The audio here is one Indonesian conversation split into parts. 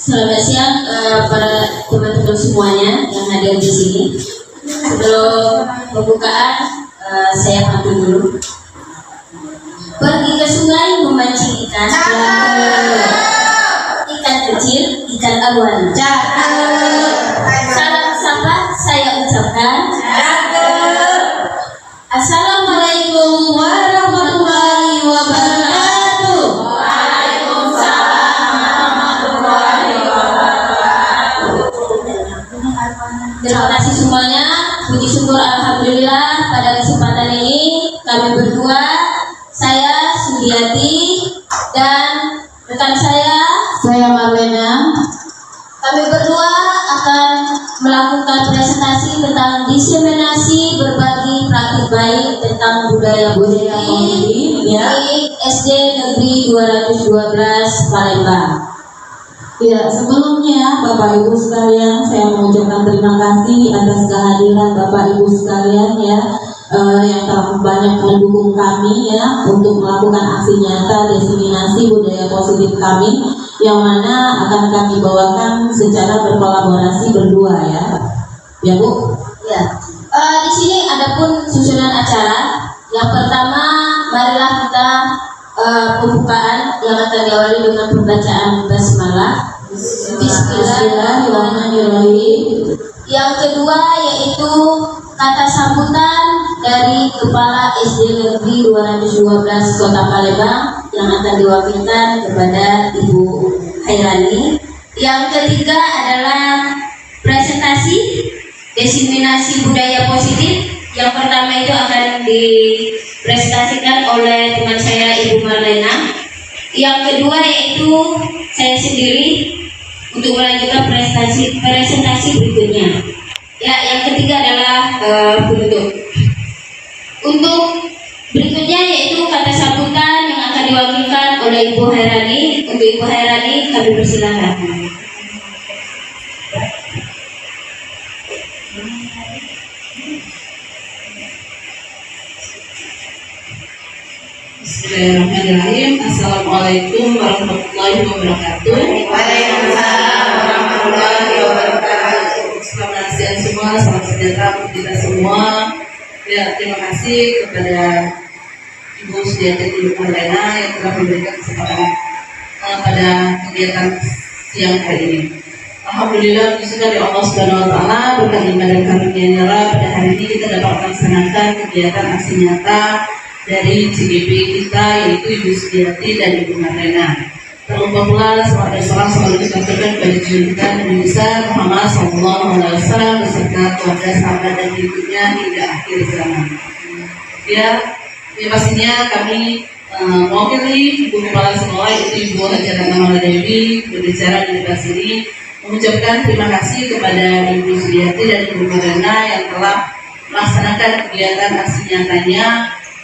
Selamat siang para teman-teman semuanya yang hadir di sini. Sebelum pembukaan, saya pamit dulu. Pergi ke sungai memancing ikan, ikan kecil, ikan awan. Salam sapa saya ucapkan. Assalamualaikum warahmatullahi wabarakatuh. Terima kasih semuanya. Puji syukur alhamdulillah pada kesempatan ini kami berdua, saya Sudiati dan rekan saya Marlena. Kami berdua akan melakukan presentasi tentang diseminasi berbagi praktik baik tentang budaya positif di SD Negeri 212 Palembang. Ya, sebelumnya Bapak Ibu sekalian, saya mengucapkan terima kasih atas kehadiran Bapak Ibu sekalian ya, yang telah banyak mendukung kami ya untuk melakukan aksi nyata diseminasi budaya positif kami, yang mana akan kami bawakan secara berkolaborasi berdua ya. Ya Bu? Ya. Di sini ada pun susunan acara. Yang pertama, marilah kita pembukaan yang akan diawali dengan pembacaan basmalah. Bismillahirrahmanirrahim. Yang kedua yaitu kata sambutan dari Kepala SD Negeri 212 Kota Palembang yang akan diwakilkan kepada Ibu Hairani. Yang ketiga adalah presentasi diseminasi budaya positif. Yang pertama itu akan dipresentasikan oleh teman saya Ibu Marlena. Yang kedua yaitu saya sendiri untuk melanjutkan presentasi berikutnya. Ya, yang ketiga adalah penutup. Untuk berikutnya yaitu kata sambutan yang akan diwakilkan oleh Ibu Hairani. Untuk Ibu Hairani kami persilakan. Bismillahirrahmanirrahim. Assalamualaikum warahmatullahi wabarakatuh. Waalaikumsalam warahmatullahi wabarakatuh. Selamat siang semua, salam sejahtera untuk kita semua. Ya, terima kasih kepada Ibu Sudiati Marlena yang telah memberikan kesempatan pada kegiatan siang hari ini. Alhamdulillah, puji dari Allah Subhanahu Wa Taala, berkat iman dan karunia-Nya pada hari ini kita dapat melaksanakan kegiatan aksi nyata dari CGP kita, yaitu Ibu Sudiati dan Ibu Marlena. Tak lupa pula salam dan salam selalu kita ucapkan kepada junjungan kita Nabi besar Muhammad SAW beserta keluarga, sahabat dan berikutnya hingga akhir zaman. Ya pastinya kami mewakili Ibu Kepala Sekolah yaitu Ibu Hajara Namala Dewi berbicara di depan sini, mengucapkan terima kasih kepada Ibu Sudiati dan Ibu Marlena yang telah melaksanakan kegiatan aksi nyatanya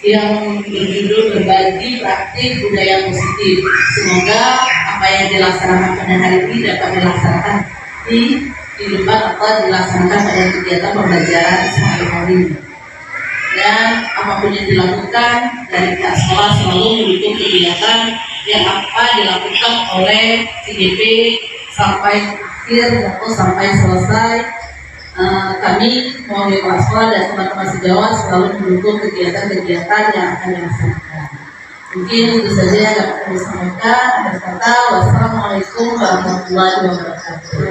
yang berjudul berbagi praktik budaya positif. Semoga apa yang dilaksanakan pada hari ini dapat dilaksanakan di kehidupan atau dilaksanakan pada kegiatan pembelajaran sehari-hari. Dan apapun yang dilakukan dari pihak sekolah selalu mendukung kegiatan yang apa dilakukan oleh CGP sampai akhir atau sampai selesai. Kami mewakili kepala sekolah dan teman-teman sejawat selalu mendukung kegiatan-kegiatan yang akan dilaksanakan. Mungkin itu saja yang dapat kami sampaikan. Akhir kata, wassalamualaikum warahmatullahi wabarakatuh.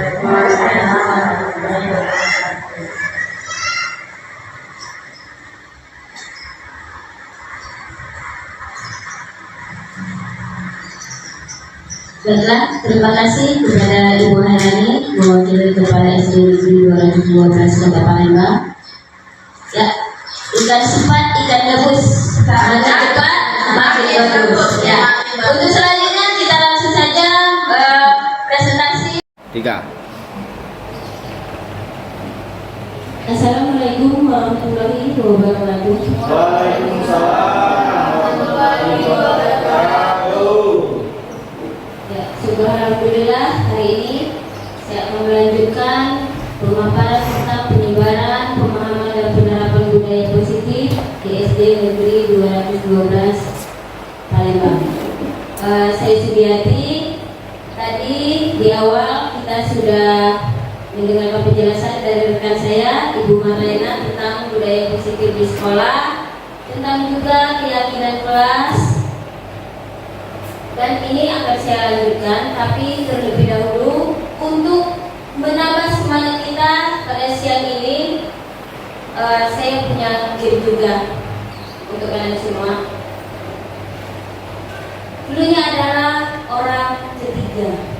Baiklah, terima kasih kepada Ibu Hairani mewakili Kepala SD Negeri 212 Kota Palembang. Ya, ikan sepat, ikan gabus, makin cepat, makin bagus. Ya, untuk selanjutnya kita langsung saja presentasi. 3. Assalamualaikum warahmatullahi wabarakatuh. Waalaikumsalam warahmatullahi wabarakatuh. Alhamdulillah hari ini saya akan melanjutkan pemaparan tentang penyebaran, pemahaman dan penerapan budaya positif di SD Negeri 212 Palembang. Saya Sudiati. Tadi di awal kita sudah mendengarkan penjelasan dari rekan saya, Ibu Marlena, tentang budaya positif di sekolah, tentang juga keyakinan kelas. Dan ini akan saya lanjutkan, tapi terlebih dahulu untuk menambah semangat kita pada siang ini, saya punya game juga untuk kalian semua. Dulunya adalah orang ketiga.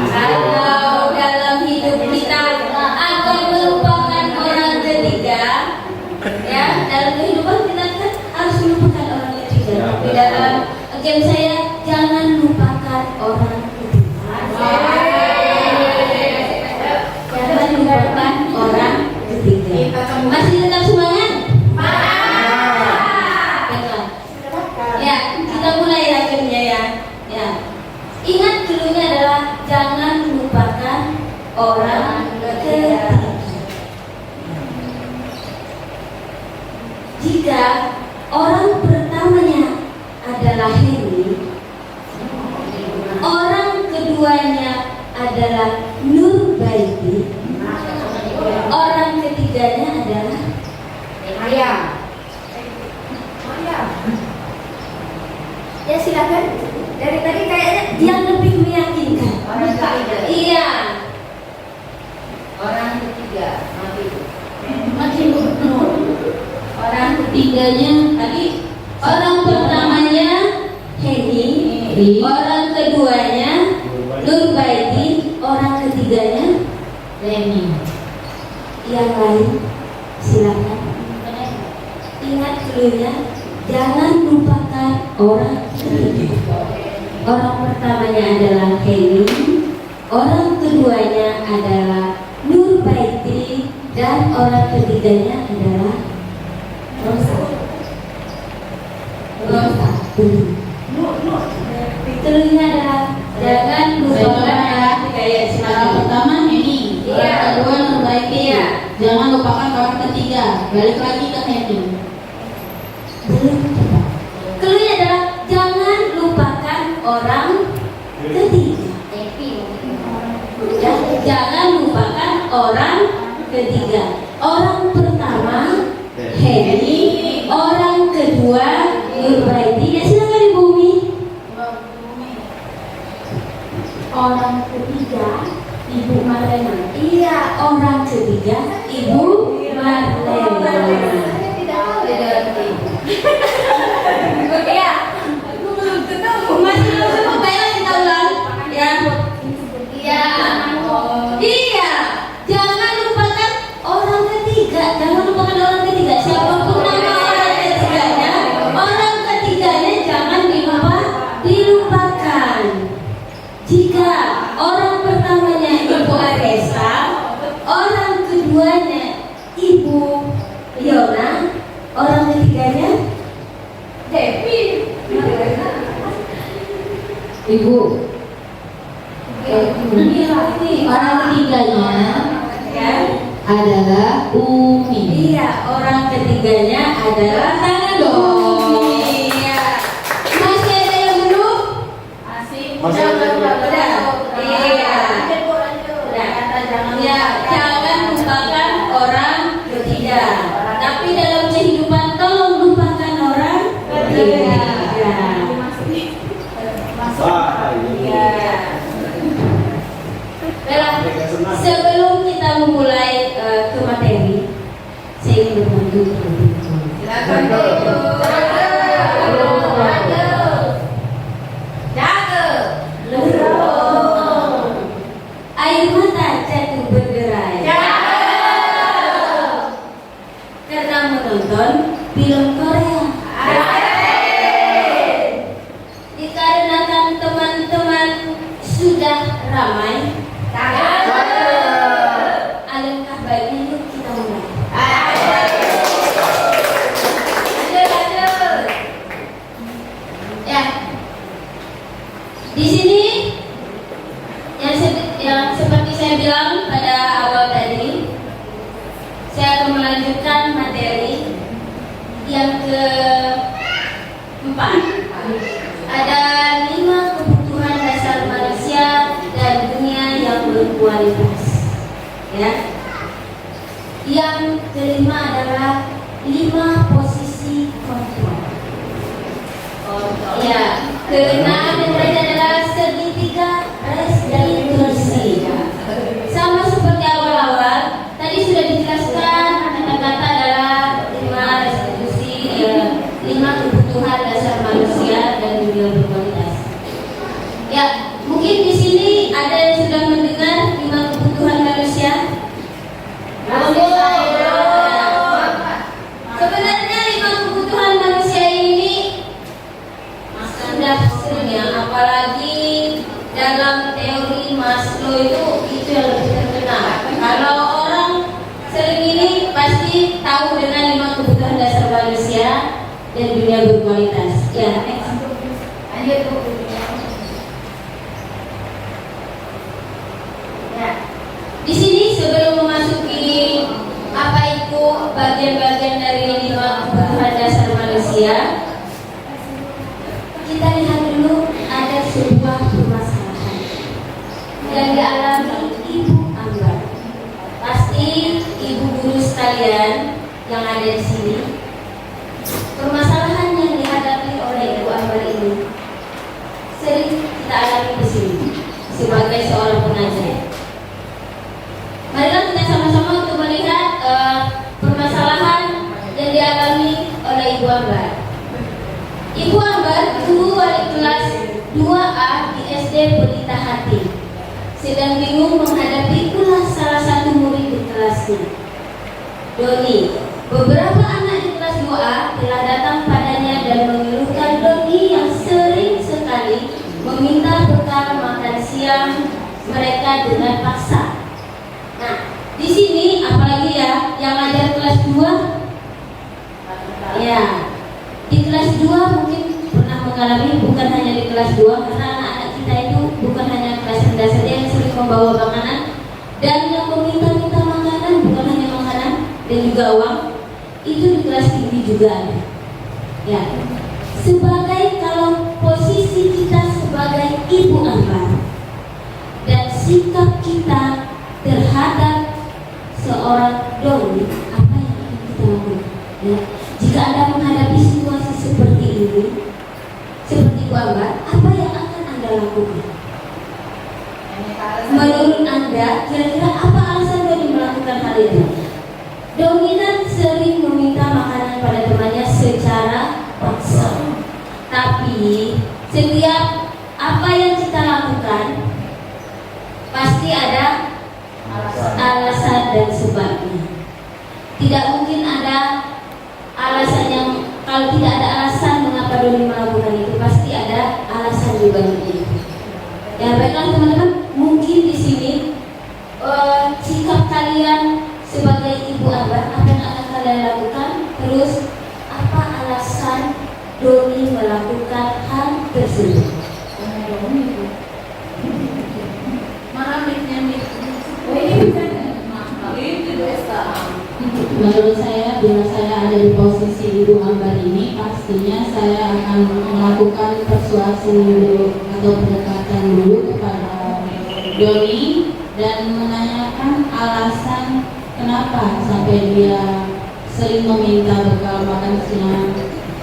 Kalau dalam hidup kita akan melupakan orang ketiga, ya, dalam kehidupan kita kan harus melupakan orang ketiga. Tapi dalam game saya, jangan lupakan orang ketiga. Jangan lupakan orang ketiga. Masih tetap semangat? Ya, kita mulai ya gamenya ya. Ya. Ingat dulunya adalah jangan lupakan orang ketiga. Jika orang pertamanya adalah Henry, orang keduanya adalah Nurbaiti, orang ketiganya adalah Maria. Ya silakan. Dari tadi kayaknya yang lebih meyakinkan. Orang ketiga. Iya. Orang ketiga Makin orang ketiganya tadi, orang pertamanya Henry, orang keduanya Nurbaiti, orang ketiganya Reni. Yang lain silakan. Ingat dulunya, jangan lupakan orang ketiga. Orang pertamanya adalah Henry, orang keduanya adalah Nurbaiti, dan orang ketiganya adalah Rosa. Itunya adalah jangan lupakan kayak Orang pertama Henny, Iya. orang kedua Nurbaiti. Iya. Jangan lupakan orang ketiga. Balik lagi ke Henny. belum tepat. Keluarnya adalah jangan lupakan orang ketiga. Ya, jangan lupakan orang ketiga. Orang pertama Henny, orang kedua Nurbaiti. Ya silakan Ibu Umi. Orang ketiga Ibu Marlena. Iya, orang ketiga Ibu Marlena. Ya, masih belum sempat baiklah kita ulang. Ya, iya, iya. Jangan lupakan orang ketiga. Jangan lupakan orang ketiga. Siapapun nama orang ketiganya, orang ketiganya jangan dilupakan. Jika orang pertamanya Ibu Aresa, orang keduanya Ibu Yona, orang ketiganya Devi. Ibu. Orang ketiganya ya Adalah Umi. iya, orang ketiganya adalah tangan dong. Iya. Masih ada yang belum? Masih Udah. Iya. Ya, jangan lupakan orang ketiga. Tapi dalam kehidupan tolong lupakan orang ketiga. Baiklah, sebelum kita memulai ke materi, saya ingin berbantu terlebih dahulu. Air mata jatuh berderai karena menonton film Korea. Dikarenakan teman-teman sudah ramai, alangkah baiknya yuk kita mulai. Lanjut. Ya, di sini yang seperti saya bilang pada awal tadi, saya akan melanjutkan materi yang keempat. Ada 5 kebutuhan dasar manusia dan dunia yang berkualitas. Ya. Yang kelima adalah 5 posisi kontrol. Ya, keenam yang terakhir adalah segitiga restitusi. Sama seperti awal-awal, tadi sudah dijelaskan kata-kata adalah 5 restitusi, 5 kebutuhan dasar manusia dan dunia berkualitas. Ya, mungkin di sini ada yang sudah mendengar 5 kebutuhan manusia. Sebenarnya 5 kebutuhan manusia ini sudah sering ya, apalagi dalam teori Maslow itu yang lebih terkenal. Kalau orang sering ini pasti tahu dengan 5 kebutuhan dasar manusia dan dunia berkualitas. Ya, next. Lanjut Bu. Ya. Di sini sebelum memasuki apa itu bagian-bagian dari 5 kebutuhan dasar manusia, kita lihat dulu ada sebuah permasalahan yang dialami Ibu Ambar. Pasti ibu guru sekalian yang ada di sini, permasalahan yang dihadapi oleh Ibu Ambar ini sering kita alami di sini sebagai seorang pengajar. Marilah kita sama-sama untuk melihat permasalahan yang dialami oleh Ibu Ambar. Ibu Ambar guru wali kelas 2A di SD Pelita Hati, sedang bingung menghadapi ulah salah satu murid di kelasnya, Doni. Beberapa anak di kelas 2A telah datang padanya dan mengeluhkan Doni yang sering sekali meminta bekal makan siang mereka dengan paksa. Nah, di sini apalagi ya yang ngajar kelas 2? Ya. Di kelas 2 mungkin pernah mengalami, bukan hanya di kelas 2, karena anak-anak kita itu bukan hanya kelas rendah saja yang sering membawa makanan, dan yang meminta-minta makanan, bukan hanya makanan dan juga uang, itu di kelas tinggi juga ada. Ya, sebagai kalau posisi kita sebagai Ibu Ambar dan sikap kita terhadap seorang Doni, apa yang akan kita lakukan? Ya. Jika Anda menghadapi situasi seperti ini, seperti Ibu Ambar, apa yang akan Anda lakukan? Menurut Anda, kira-kira apa alasan Doni melakukan hal itu? Doni kan sering meminta makanan pada temannya secara paksa. Tapi setiap apa yang kita lakukan pasti ada alasan dan sebabnya. Tidak mungkin ada alasan yang, kalau tidak ada alasan mengapa Doni melakukan itu, pasti ada alasan di balik itu. Ya baiklah teman-teman, mungkin di sini sikap kalian sebagai Ibu Ambar, apa yang akan kalian lakukan? Terus apa alasan Doni melakukan hal tersebut? Menurut saya, bila saya ada di posisi Ibu Ambar ini, pastinya saya akan melakukan persuasi dulu atau pendekatan dulu kepada Doni dan menanyakan alasan kenapa sampai dia sering meminta bekal makan siang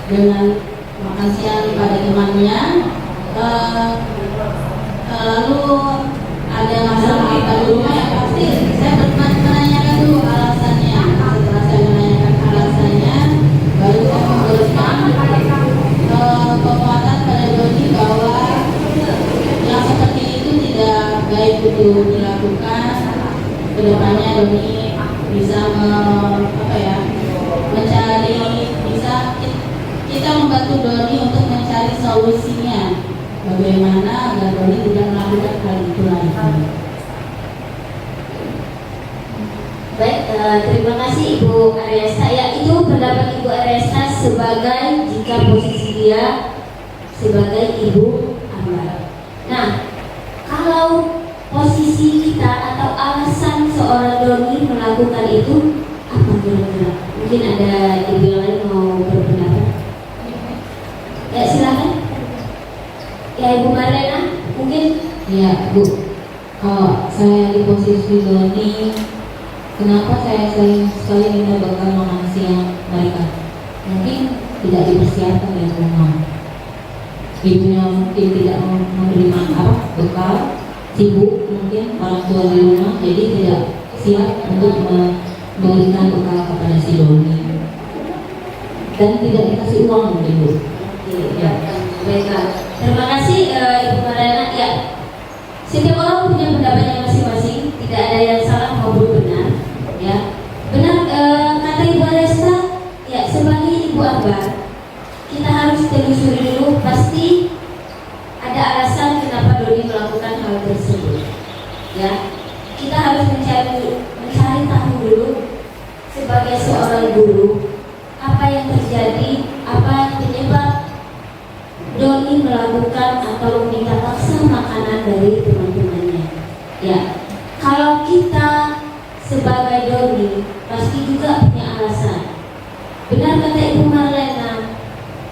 dengan makan siang pada temannya. Lalu ada masalah apa di rumah, ya pasti saya menanyakan dulu alasannya. Setelah saya menanyakan alasannya, baru saya memberikan penguatan pada Doni bahwa yang seperti itu tidak baik untuk dilakukan. Kedepannya Doni bisa mencari, bisa kita membantu Doni untuk mencari solusinya. Bagaimana agar Doni tidak melakukan hal itu lagi. Baik, terima kasih Ibu Aresta. Ya, itu pendapat Ibu Aresta sebagai, jika posisi dia sebagai Ibu Ambar. Nah, kalau posisi kita atau alasan seorang Doni melakukan itu apa kira-kira? Mungkin ada ibu yang lain mau berpendapat. Ya silakan. Ya Ibu Marlena, mungkin. Ya Bu, Kalau saya di posisi Doni, kenapa saya sering sekali minta bekal makan siang mereka? Mungkin tidak dipersiapkan di rumah. Ibunya mungkin tidak menerima bekal, sibuk mungkin orang tua di rumah, jadi tidak siap untuk memberikan bekal kepada si Doni. Dan tidak dikasih uang mungkin Bu. Ya, baiklah. Terima kasih Ibu Mariana. Ya, setiap orang punya pendapatnya masing-masing, tidak ada yang salah maupun benar. Ya, benar kata Ibu Aresta. Ya, sebagai Ibu Ambar, kita harus telusuri dulu. Pasti ada alasan kenapa Doni melakukan hal tersebut. Ya, kita harus mencari tahu dulu sebagai seorang guru apa yang terjadi, apa penyebab Doni melakukan atau meminta paksa makanan dari teman-temannya. Ya, kalau kita sebagai Doni pasti juga punya alasan. Benar kata Ibu Marlena,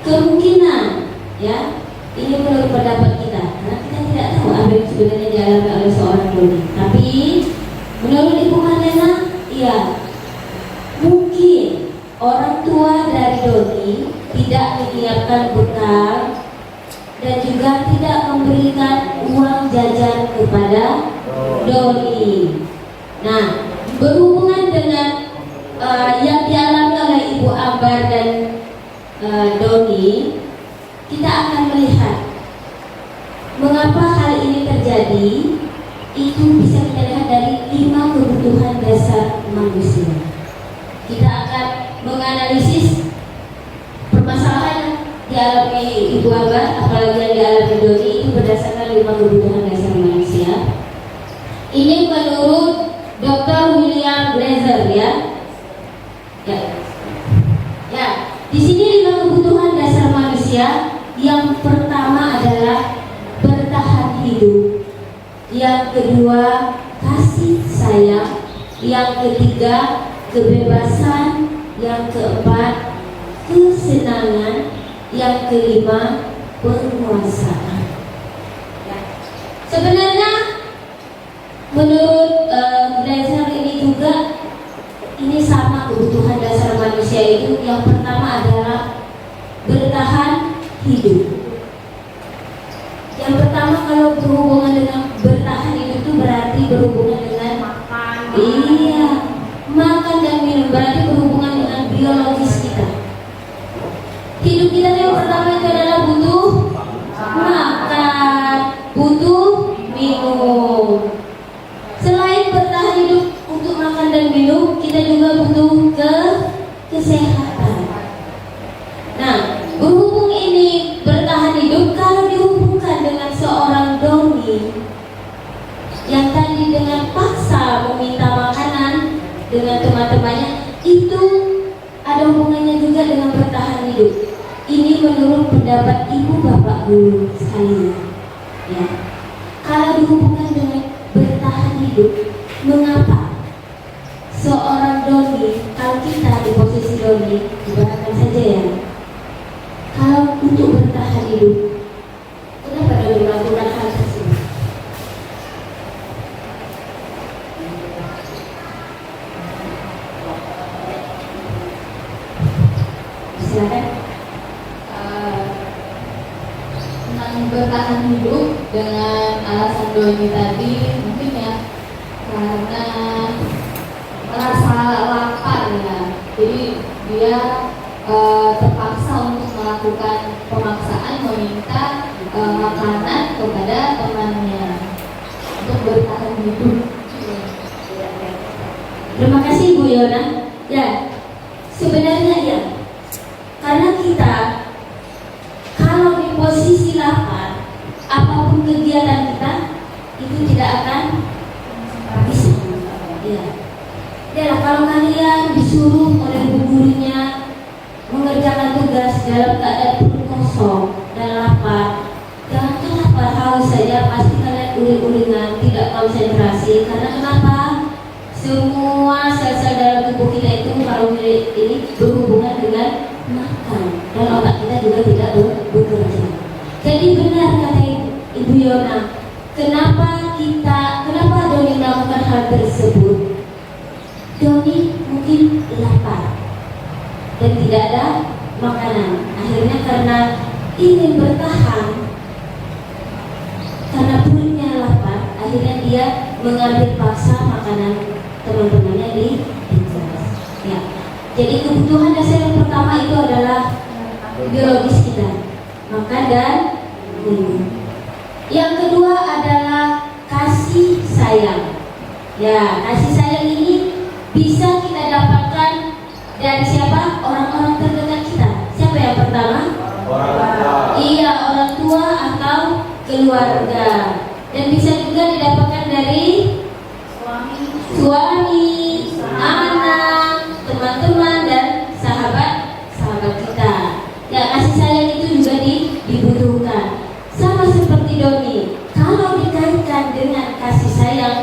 kemungkinan ya ini menurut pendapat kita, karena kita tidak tahu apa yang sebenarnya dialami oleh seorang Doni. Tapi menurut Ibu Marlena, iya mungkin orang tua dari Doni tidak menyiapkan bekal dan juga tidak memberikan uang jajan kepada Doni. Nah, berhubungan dengan yang dialami oleh Ibu Ambar dan Doni, kita akan melihat mengapa hal ini terjadi. Itu bisa kita lihat dari 5 kebutuhan dasar manusia. Kita akan menganalisis permasalahan dialami Ibu Ambar, apalagi yang dialami Doni, itu berdasarkan 5 kebutuhan dasar manusia. Ini menurut Dr. William Glazer ya. Ya, di sini 5 kebutuhan dasar manusia. Yang pertama adalah bertahan hidup. Yang kedua, kasih sayang. Yang ketiga, kebebasan. Yang keempat, kesenangan. Yang kelima, penguasaan. Ya. Sebenarnya menurut Glazer ini juga ini sama kebutuhan dasar manusia itu. Yang pertama adalah bertahan hidup. Yang pertama kalau berhubungan dengan bertahan hidup itu berarti berhubungan dengan makan. Iya, makan dan minum berarti berhubungan dengan biologis kita. Hidup kita yang pertama itu adalah butuh makan, butuh minum. Selain bertahan hidup untuk makan dan minum, kita juga butuh kesehatan. Nah, berhubung ini bertahan hidup, kalau dihubungkan dengan seorang Doni yang tadi dengan paksa meminta makanan dengan teman-temannya, itu ada hubungannya juga dengan bertahan hidup. Ini menurut pendapat Ibu Bapak Guru sekalian. Ya, kalau dihubungkan dengan bertahan hidup, mengapa seorang Doni, kalau kita di posisi Doni, ibaratkan saja ya, kalau untuk bertahan hidup, kenapa Doni melakukan hal tersebut? Silakan. Tentang bertahan hidup dengan alasan Doni tadi, mungkin ya karena merasa lapar ya, jadi dia terpaksa untuk melakukan pemaksaan meminta makanan kepada temannya untuk bertahan hidup. Terima kasih Bu Yona. Ya, sebenarnya ya, karena kita kalau di posisi lapar, apapun kegiatan kita itu tidak akan bisa. Ya, ya kalau kalian disuruh oleh bu gurunya mengerjakan tugas dalam keadaan perut kosong dan lapar, jangan lapar haus saja, pasti kalian uring-uringan, tidak konsentrasi. Karena kenapa? Semua sel-sel dalam tubuh kita itu kalau ini berhubungan dengan makan, dan otak kita juga tidak bekerja. Jadi benar kata Ibu Yona, kenapa dan tidak ada makanan. Akhirnya karena ingin bertahan, karena perutnya lapar, akhirnya dia mengambil paksa makanan teman-temannya di kelas. Ya. Jadi kebutuhan dasar yang pertama itu adalah biologis kita, makan dan minum. Yang kedua adalah kasih sayang. Ya, kasih sayang ini bisa kita dapatkan dari siapa? Orang-orang terdekat kita. Siapa yang pertama? Orang tua. Iya, orang tua atau keluarga. Dan bisa juga didapatkan dari suami, anak, teman-teman, dan sahabat kita. Ya, kasih sayang itu juga dibutuhkan. Sama seperti Doni, kalau dikaitkan dengan kasih sayang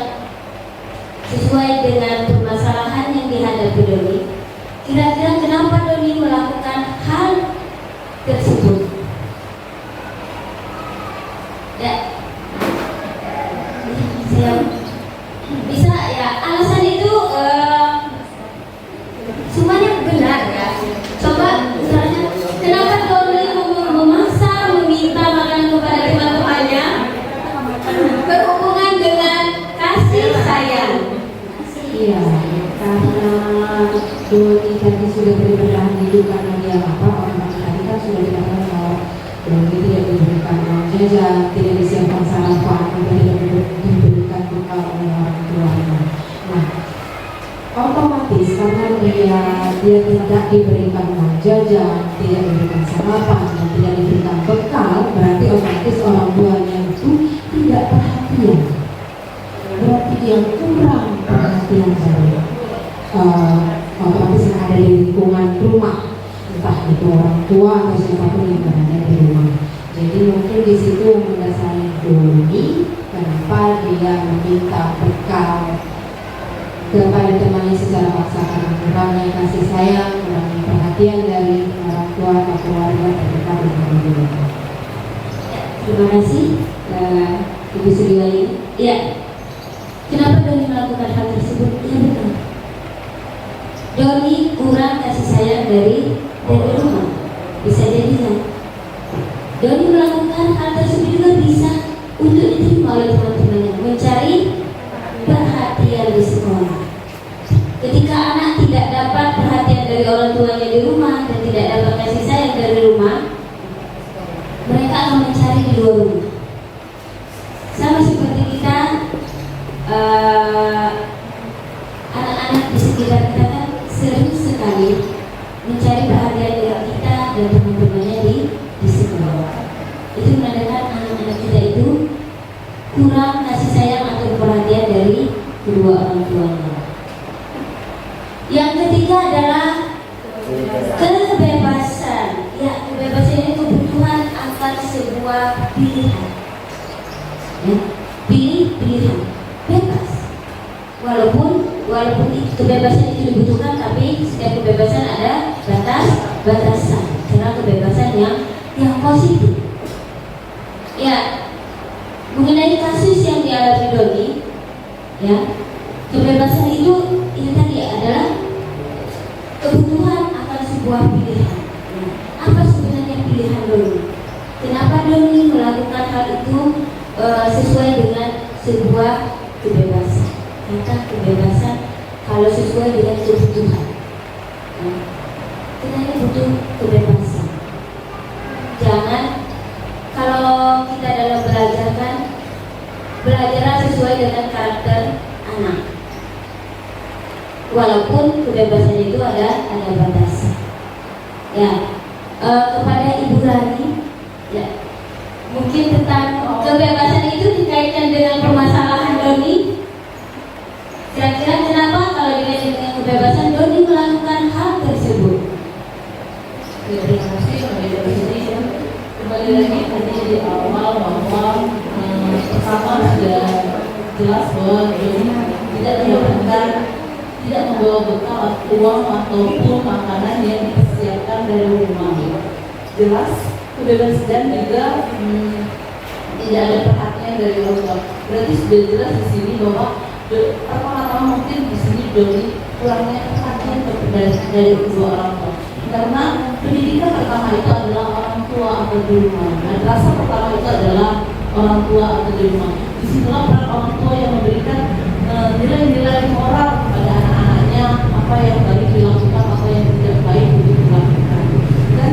sesuai dengan permasalahan yang dihadapi Doni, kira-kira kenapa Doni melakukan hal tersebut? Ya, saya bisa ya, alasan itu semuanya benar ya. Coba misalnya, kenapa Doni memaksa meminta makanan kepada teman-temannya? Berhubungan dengan kasih sayang. Iya, karena Doni tadi sudah bertahan hidup karena dia lapar. Orang tadi kan sudah dikatakan bahwa Doni tidak diberikan uang jajan, tidak disiapkan sarapan, dan tidak diberikan bekal oleh orang tuanya. Nah, otomatis karena dia tidak diberikan uang jajan, tidak diberikan sarapan, dan tidak diberikan bekal, berarti otomatis orang tuanya itu tidak perhatian. Berarti dia kurang perhatian dari otomatis yang ada di lingkungan rumah, entah itu orang tua atau siapapun yang berada di rumah. Jadi mungkin di situ yang mendasari Doni kenapa dia meminta bekal kepada temannya secara paksa, karena kurangnya kasih sayang, kurangnya perhatian dari orang tua atau keluarga terdekat dengan dia. Terima kasih, Ibu Sri Wahyuni. Ya, kenapa Doni melakukan hal tersebut? Ya betul, Doni kurang kasih sayang dari rumah. Bisa jadi kan? Doni melakukan hal tersebut juga bisa untuk diterima oleh teman-temannya, mencari perhatian di sekolah. Ketika anak tidak dapat perhatian dari orang tuanya di rumah dan tidak dapat kasih sayang dari rumah, mereka akan mencari di luar rumah. Sama seperti kita, anak-anak di sekitar kita kan sering sekali mencari perhatian dari kita dan teman-temannya di sekolah. Itu menandakan anak-anak kita itu kurang kasih sayang atau perhatian dari kedua orang tuanya. Yang ketiga adalah kebebasan. Ya, kebebasan ini kebutuhan akan sebuah pilihan. Ya, pilihan bebas. Walaupun kebebasan itu dibutuhkan, tapi setiap kebebasan ada batasan. Karena kebebasan yang positif. Ya, mengenai kasus yang dialami Doni, ya, kebebasan itu tadi adalah kebutuhan akan sebuah pilihan. Nah, apa sebenarnya pilihan Doni? Kenapa Doni melakukan hal itu sesuai dengan sebuah kebebasan? Maka kebebasan kalau sesuai dengan kebutuhan. Nah, kita ini butuh kebebasan. Jangan kalau kita dalam belajar kan, belajarlah sesuai dengan karakter anak. Walaupun kebebasan itu ada batasan. Ya, kepada Ibu Rani, ya, mungkin tentang kebebasan itu dikaitkan dengan permasalahan Doni. Kira-kira kenapa kalau dikaitkan dengan kebebasan Doni melakukan hal tersebut? Ya, terima kasih Mbak Desi. Kembali lagi tadi di awal bahwa pertama sudah jelas bahwa Doni tidak membawa bekal uang ataupun makanan yang dipersiapkan dari rumah. Jelas kebebasan dan juga tidak ada perhatian dari orang tua. Berarti sudah jelas di sini bahwa pertama-tama mungkin di sini Doni kurangnya perhatian dari kedua orang tua. karena pendidikan pertama itu adalah orang tua atau di rumah. Madrasah pertama itu adalah orang tua atau di rumah. Disitulah peran orang tua yang memberikan nilai-nilai moral kepada anak-anaknya, apa yang baik dilakukan, apa yang tidak baik untuk dilakukan. Dan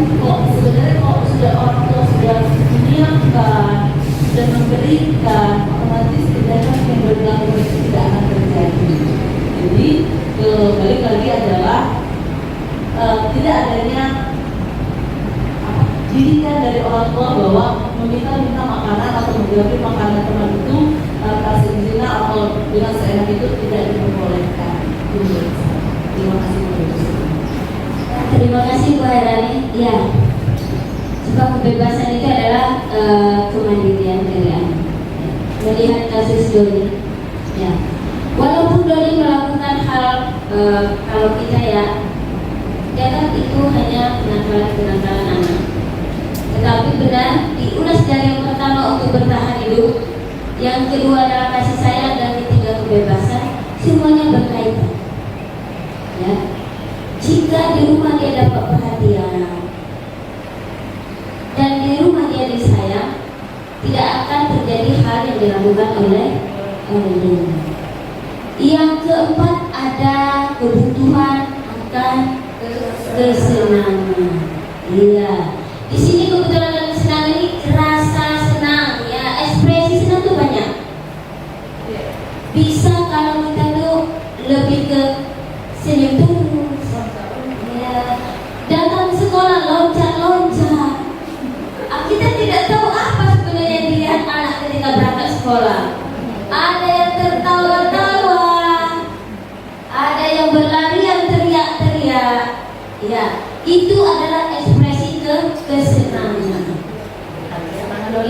sebenarnya kalau sudah orang tua sudah menyiapkan, sudah memberikan, otomatis kejadian yang berlaku itu tidak akan terjadi. Jadi balik lagi adalah tidak adanya didikan dari orang tua bahwa minta makanan atau mengambil makanan teman itu kasih zina atau dengan seenak itu tidak diperbolehkan. Terima kasih Bu. Terima kasih Bu Herani. Ya, sebab kebebasan itu adalah kemandirian dari anak. Melihat kasus Doni, ya, walaupun Doni melakukan hal kalau kita ya kan itu hanya kenakalan anak. Tetapi benar diulas dari yang pertama untuk bertahan hidup, yang kedua adalah kasih sayang, dan ketiga kebebasan. Semuanya berkaitan. Ya, jika di rumah dia dapat perhatian dan di rumah dia disayang, tidak akan terjadi hal yang dilakukan oleh dia. Yang keempat ada kebutuhan akan kesenangan. Iya. Di sini kebetulan dalam kesenangan ini rasa senang, ya, ekspresi senang tuh banyak. Bisa kalau kita tuh lebih ke senyum terus, ya, datang sekolah loncat-loncat. Kita tidak tahu apa sebenarnya yang dilihat anak ketika berangkat sekolah. Ada yang tertawa-tawa, ada yang berlarian teriak-teriak. Ya, itu adalah ekspresi kesenangan.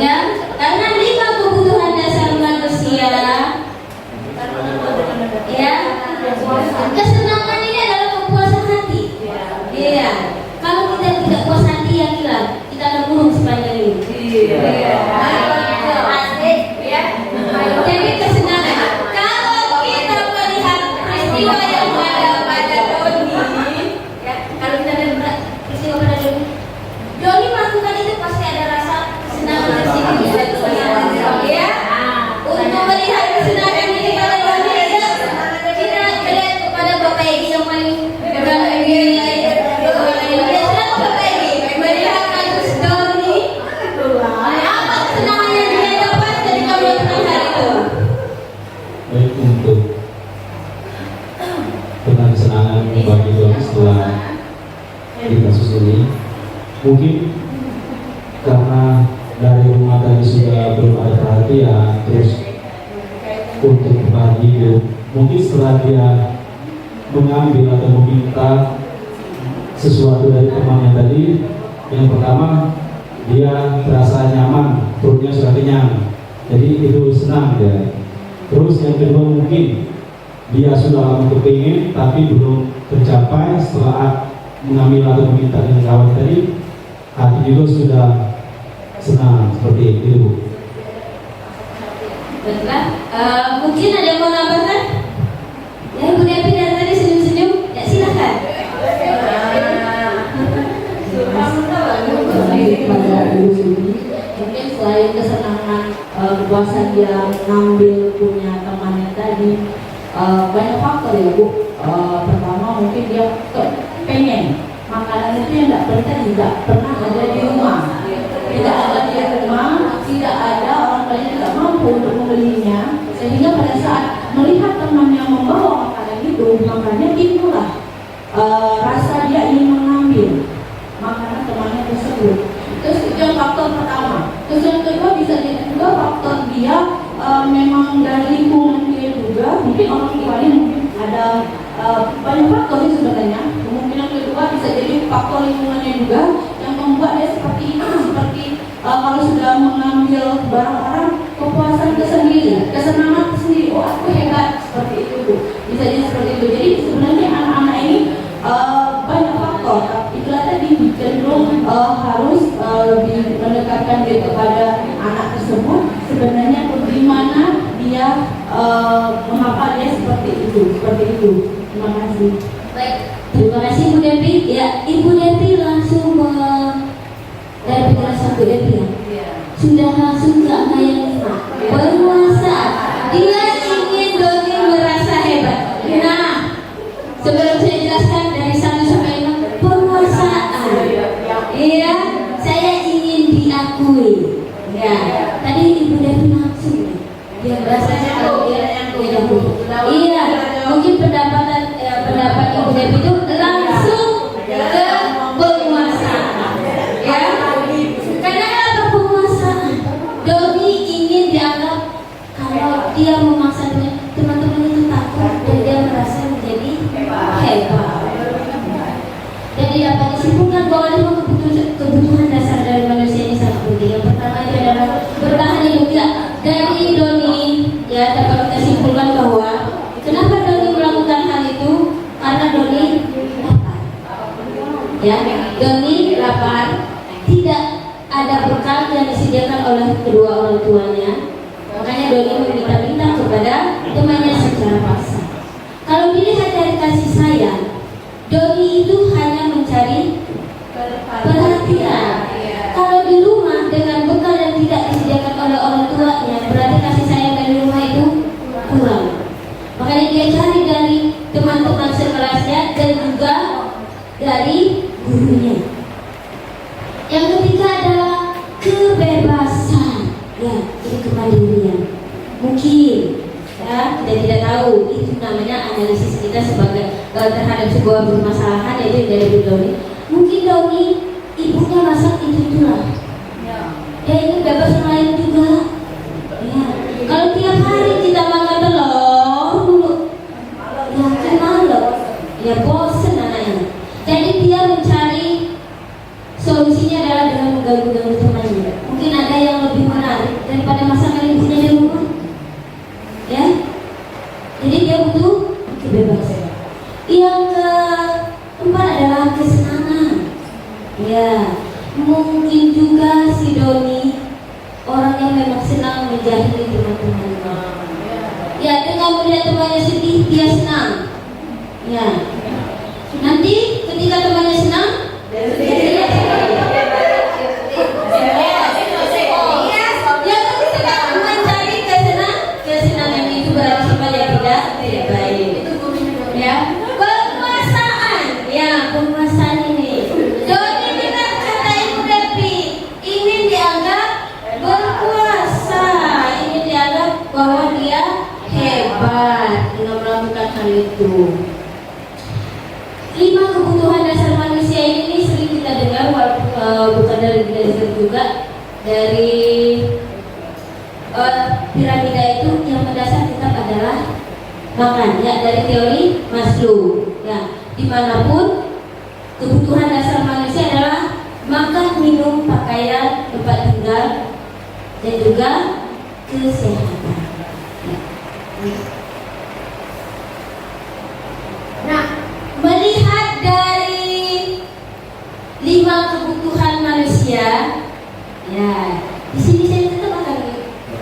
Ya, karena 5 kebutuhan dasar manusia. Ya, kesenangan ini adalah kepuasan hati. Iya. Kalau kita tidak puas hati, yang hilang kita akan burung sepanjang ini. Iya. Asik, ya. Jadi kesenangan. Kalau kita melihat peristiwa yang ada pada Doni, ya, kalau kita melihat peristiwa pada Doni melakukan itu pasti ada rasa kesenangan tersendiri. Ya. Untuk melihat kesenangan ini kalau Doni ya, kita melihat kepada Bapak Egi yang paling baik untuk kesenangan bagi Doni setelah di kasus ini, mungkin karena dari rumah tadi sudah belum ada perhatian, terus untuk bertahan hidup, mungkin setelah dia mengambil atau meminta sesuatu dari temannya tadi, yang pertama dia terasa nyaman, perutnya sudah kenyang, jadi itu senang dia. Terus yang kedua mungkin dia sudah lama kepingin tapi belum tercapai, setelah mengambil atau meminta dengan kawan tadi, hati juga sudah senang, seperti itu Bu. Baiklah, mungkin ada yang mau nambahkan? Ya, Bu Devi dari tadi senyum-senyum, ya silakan. Mungkin selain kesenangan kepuasan dia mengambil punya temannya tadi, banyak faktor ya Bu. Pertama mungkin dia pengen makanan itu yang tidak pernah ada di rumah, tidak ada di rumah, tidak ada orang lain tidak mampu untuk membelinya, sehingga pada saat melihat temannya membawa makanan itu, makanya timbullah rasa dia ingin mengambil makanan temannya tersebut. Terus itu yang faktor pertama. Terus yang kedua bisa jadi juga faktor dia memang dari lingkungan dia juga, mungkin orang tuanya mungkin ada banyak faktor sebenarnya. Kemungkinan kedua bisa jadi faktor lingkungannya juga yang membuat dia seperti itu, seperti kalau sudah mengambil barang orang, kepuasan tersendiri, kesenangan tersendiri, oh aku hebat, seperti itu Bu. Bisa jadi seperti itu. Jadi sebenarnya anak-anak ini banyak faktor. Itulah tadi cenderung harus lebih mendekatkan diri kepada anak tersebut. Sebenarnya bagaimana dia menghafalnya seperti itu. Terima kasih. Baik, terima kasih Bu Devi. ya Ibu Devi langsung dari penjelasan Bu Devi ya, sudah langsung ke angka yang 5, penguasa. Dia ingin Doni merasa hebat. Nah, sebelum saya jelaskan dari 1 sampai 5, penguasaan. Iya, saya ingin diakui. Ya, tadi Ibu Devi langsung dia merasa kalau dia diakui. Iya, mungkin pendapat Ibu Devi itu langsung ke penguasaan. Ya, karena apa penguasaan? Doni ingin dianggap kalau dia memaksa teman-teman itu takut dan dia merasa menjadi hebat. Jadi dapat disimpulkan bahwa 5 kebutuhan dasar dari manusia ini sangat penting. Yang pertama itu adalah bertahan hidup. Ya, dari Doni ya dapat kita simpulkan bahwa kenapa Doni melakukan hal itu? Karena Doni lapar. Ya, Doni lapar, tidak ada bekal yang disediakan oleh kedua orang tuanya. Makanya Doni meminta-minta kepada temannya secara paksa. Kalau dilihat dari kasih sayang, Doni itu hanya mencari perhatian. Kalau di rumah dengan bekal yang tidak disediakan oleh orang tuanya, berarti kasih sayang dari rumah itu kurang. Makanya dia cari dari teman-teman sekelasnya dan juga dari gurunya. Yang ketiga adalah kebebasan. Ya, ini kemandirian. Mungkin ya, kita tidak tahu itu namanya analisis kita sebagai terhadap sebuah permasalahan, yaitu dari Doni. Mungkin Doni ibunya masak itulah. Dia ingin bebas yang lain juga. Ya, kalau tiap hari kita makan telur dulu, ya kan malam, ya bosen anaknya. Jadi dia mencari solusinya adalah dengan mengganggu-ganggu temannya. Mungkin ada yang lebih menarik daripada masakan ibunya di rumah. Ya, jadi dia butuh kebebasan. Yang keempat adalah kesenangan. Ya, mungkin juga si Doni orang yang memang senang menjahili teman-temannya. Ya, dengan melihat temannya sedih dia senang. Ya, nanti ketika temannya senang, dia mencari kesenangan itu berarti sifat yang tidak baik. Ya, penguasaan. Ya, penguasaan ini. Doni dengan kata Ibu Devi ingin dianggap berkuasa, ingin dianggap bahwa dia hebat dengan melakukan hal itu. 5 kebutuhan dasar manusia ini sering kita dengar, bukan dari dasar juga dari piramida itu yang mendasar tetap adalah makan. Ya, dari teori Maslow. Ya, dimanapun kebutuhan dasar manusia adalah makan, minum, pakaian, tempat tinggal, dan juga kesehatan. Ya. Nah, melihat dari 5 kebutuhan manusia, ya di sini saya tetap akan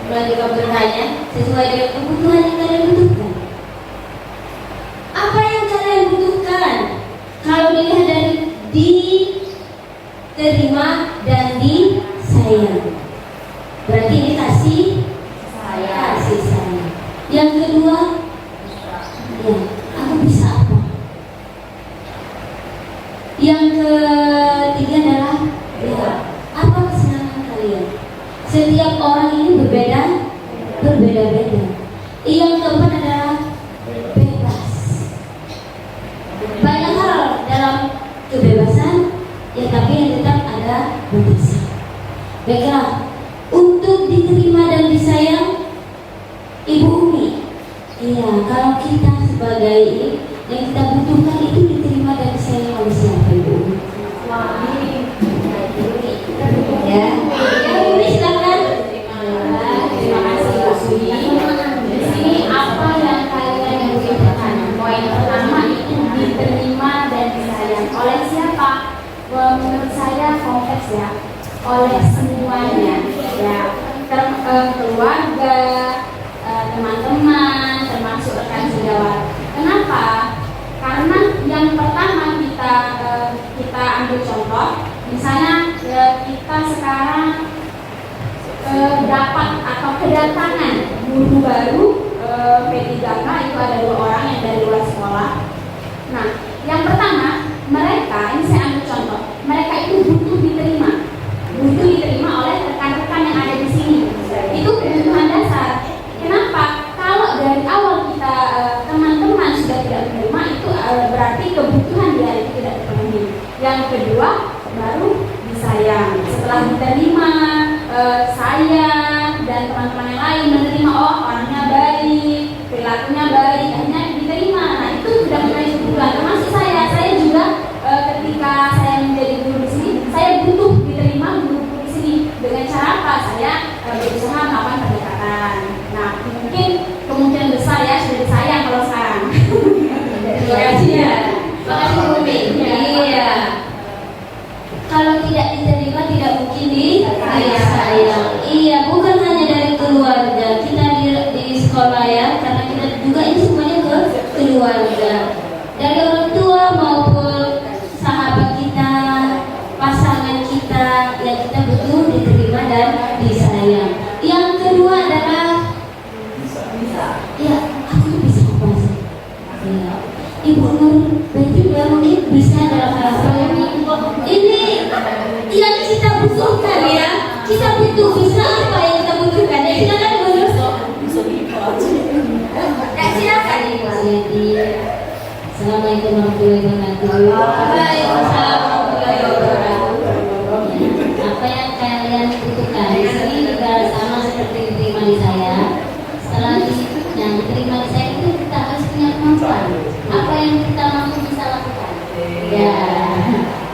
melanjutkan bertanya sesuai dengan kebutuhan yang kalian butuhkan. Apa yang kalian butuhkan? Kalau dilihat dari diterima dan disayang, berarti ini kasih sayang. Yang kedua, ya, aku bisa apa? Yang ketiga adalah ya, apa kesenangan kalian? Setiap orang ini berbeda-beda. Yang keempat adalah bebas. Banyak hal dalam kebebasan, ya tapi yang tetap ada batasan. Baiklah, untuk diterima dan disayang, Ibu Umi. Iya, kalau kita sebagai yang kita butuhkan itu diterima dan disayang oleh siapa, Ibu Umi? Ya, Ibu Umi silakan. Terima kasih Bu Sudi. Di sini apa yang kalian butuhkan? Poin pertama itu diterima dan disayang oleh siapa? Menurut saya kompleks ya, oleh semuanya ya, keluarga, teman-teman, termasuk rekan sejawat. Kenapa? Karena yang pertama kita kita ambil contoh, misalnya kita sekarang dapat atau kedatangan guru baru P3K, itu ada 2 orang yang dari luar sekolah. Nah, yang pertama, mereka, ini saya ambil contoh, mereka itu butuh diterima oleh rekan-rekan yang ada di sini. Itu kebutuhan dasar. Kenapa? Kalau dari awal kita teman-teman sudah tidak menerima, itu berarti kebutuhan dia itu tidak terpenuhi. Yang kedua, baru disayang. Setelah diterima, saya dan teman-teman yang lain menerima, oh orangnya baik, perilakunya baik, akhirnya diterima. Nah, itu sudah menjadi kebutuhan. Termasuk saya juga ketika saya menjadi guru di sini, saya butuh diterima guru di sini. Dengan cara apa? Saya berusaha melakukan pendekatan. Nah, mungkin kemungkinan besar ya sudah disayang kalau sekarang. Terima kasih ya. Terima kasih Bu Mi. Iya. Kalau tidak diterima tidak mungkin disayang. Iya, bukan hanya dari keluarga. Kita di sekolah ya, karena kita juga ini semuanya ke keluarga. Dari orang tua maupun sahabat kita, pasangan kita, ya kita butuh diterima dan disayang. Yang kedua adalah ya, aku tuh bisa apa sih? Ya. Ibu Nur, berarti ya mungkin bisa dalam hal ini yang kita butuhkan ya. Kita butuh bisa apa yang kita butuhkan? Ya silakan Ibu Nur. Ya silakan Ibu. Assalamualaikum warahmatullahi wabarakatuh. Waalaikumsalam warahmatullahi wabarakatuh. Apa yang kalian butuhkan di sini juga sama seperti diterima di saya. Setelah diterima di saya itu kita harus punya kemampuan. Apa yang kita mampu bisa lakukan. Ya,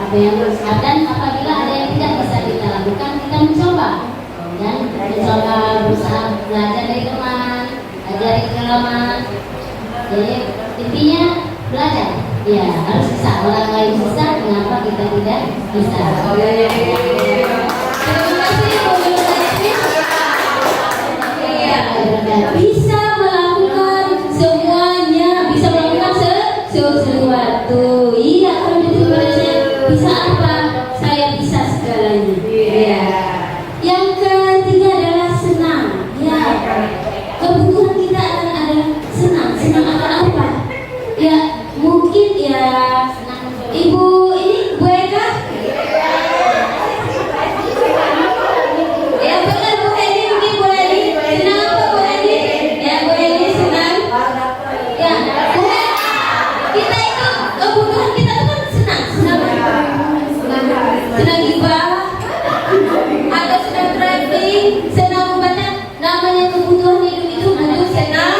apa yang dan apabila ada yang tidak bisa kita lakukan, kita mencoba dan mencoba berusaha belajar dari teman, belajar dari pengalaman. Jadi intinya belajar, ya harus bisa. Orang lain bisa, mengapa kita tidak bisa? Terima kasih Bu Yulati. Iya, bisa melakukan semuanya, bisa melakukan sesuatu. Iya, kalau diterima saya bisa apa? Saya bisa segalanya. Iya. Yang ketiga adalah senang. Ya, kebutuhan kita adalah senang. Senang akan apa? Ya, mungkin ya Ibu ini Bu Eka. Ya benar Bu Edi, mungkin Bu Edi. Senang apa Bu Edi? Ya Bu Edi senang. Ya Bu Edi, kita itu kebutuhan kita itu kan senang. Senang ibadah, atau senang traveling, senang membaca. Namanya kebutuhan hidup itu butuh senang.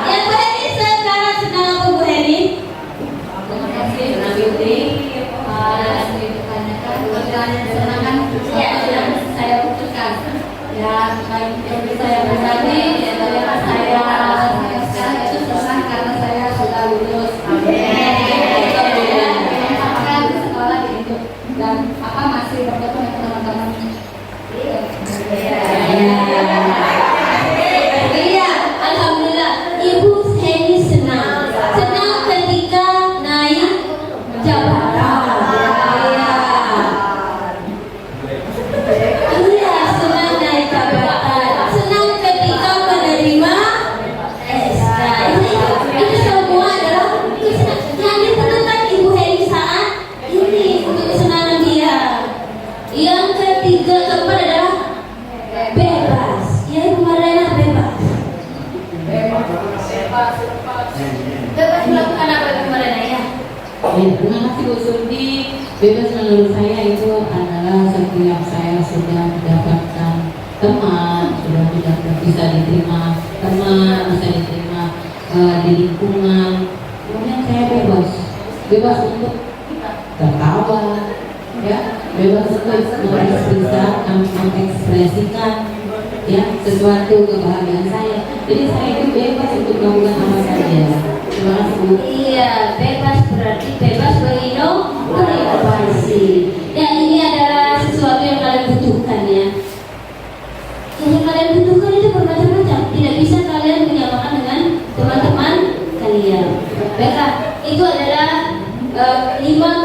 Ya Bu Edi, sekarang senang apa Bu Edi? Terima kasih Senang Yudi. Kesenangan ya yang saya butuhkan. Ya, bagi saya pribadi, ya saya itu senang karena saya sudah lulus. Kemudian menyempatkan sekolah di hidup dan apa masih bertemu dengan teman-teman. Iya, alhamdulillah. Ibu Heni senang. Senang ketika naik jabatan. Iya, senang naik jabatan. Senang ketika menerima SK. Itu semua adalah kesenangan yang ditentukan Ibu Heni saat ini untuk kesenangan dia. Yang ketiga, keempat adalah bebas. Ya Ibu Marlena, bebas. Bebas melakukan apa Ibu Marlena ya? Ya, terima kasih Bu Surdi. Bebas menurut saya itu adalah setiap saya sudah mendapatkan teman, sudah bisa diterima teman, bisa diterima di lingkungan. Kemudian saya bebas untuk tertawa, ya, bebas untuk mengekspresikan ya sesuatu kebahagiaan saya. Jadi saya itu bebas untuk melakukan apa saja. Terima kasih Bu. Iya, bebas berarti bebas berinovasi. Ya, ini adalah sesuatu yang kalian butuhkan ya. Yang kalian butuhkan itu bermacam-macam. Tidak bisa kalian menyamakan dengan teman-teman kalian. Baiklah, itu adalah 5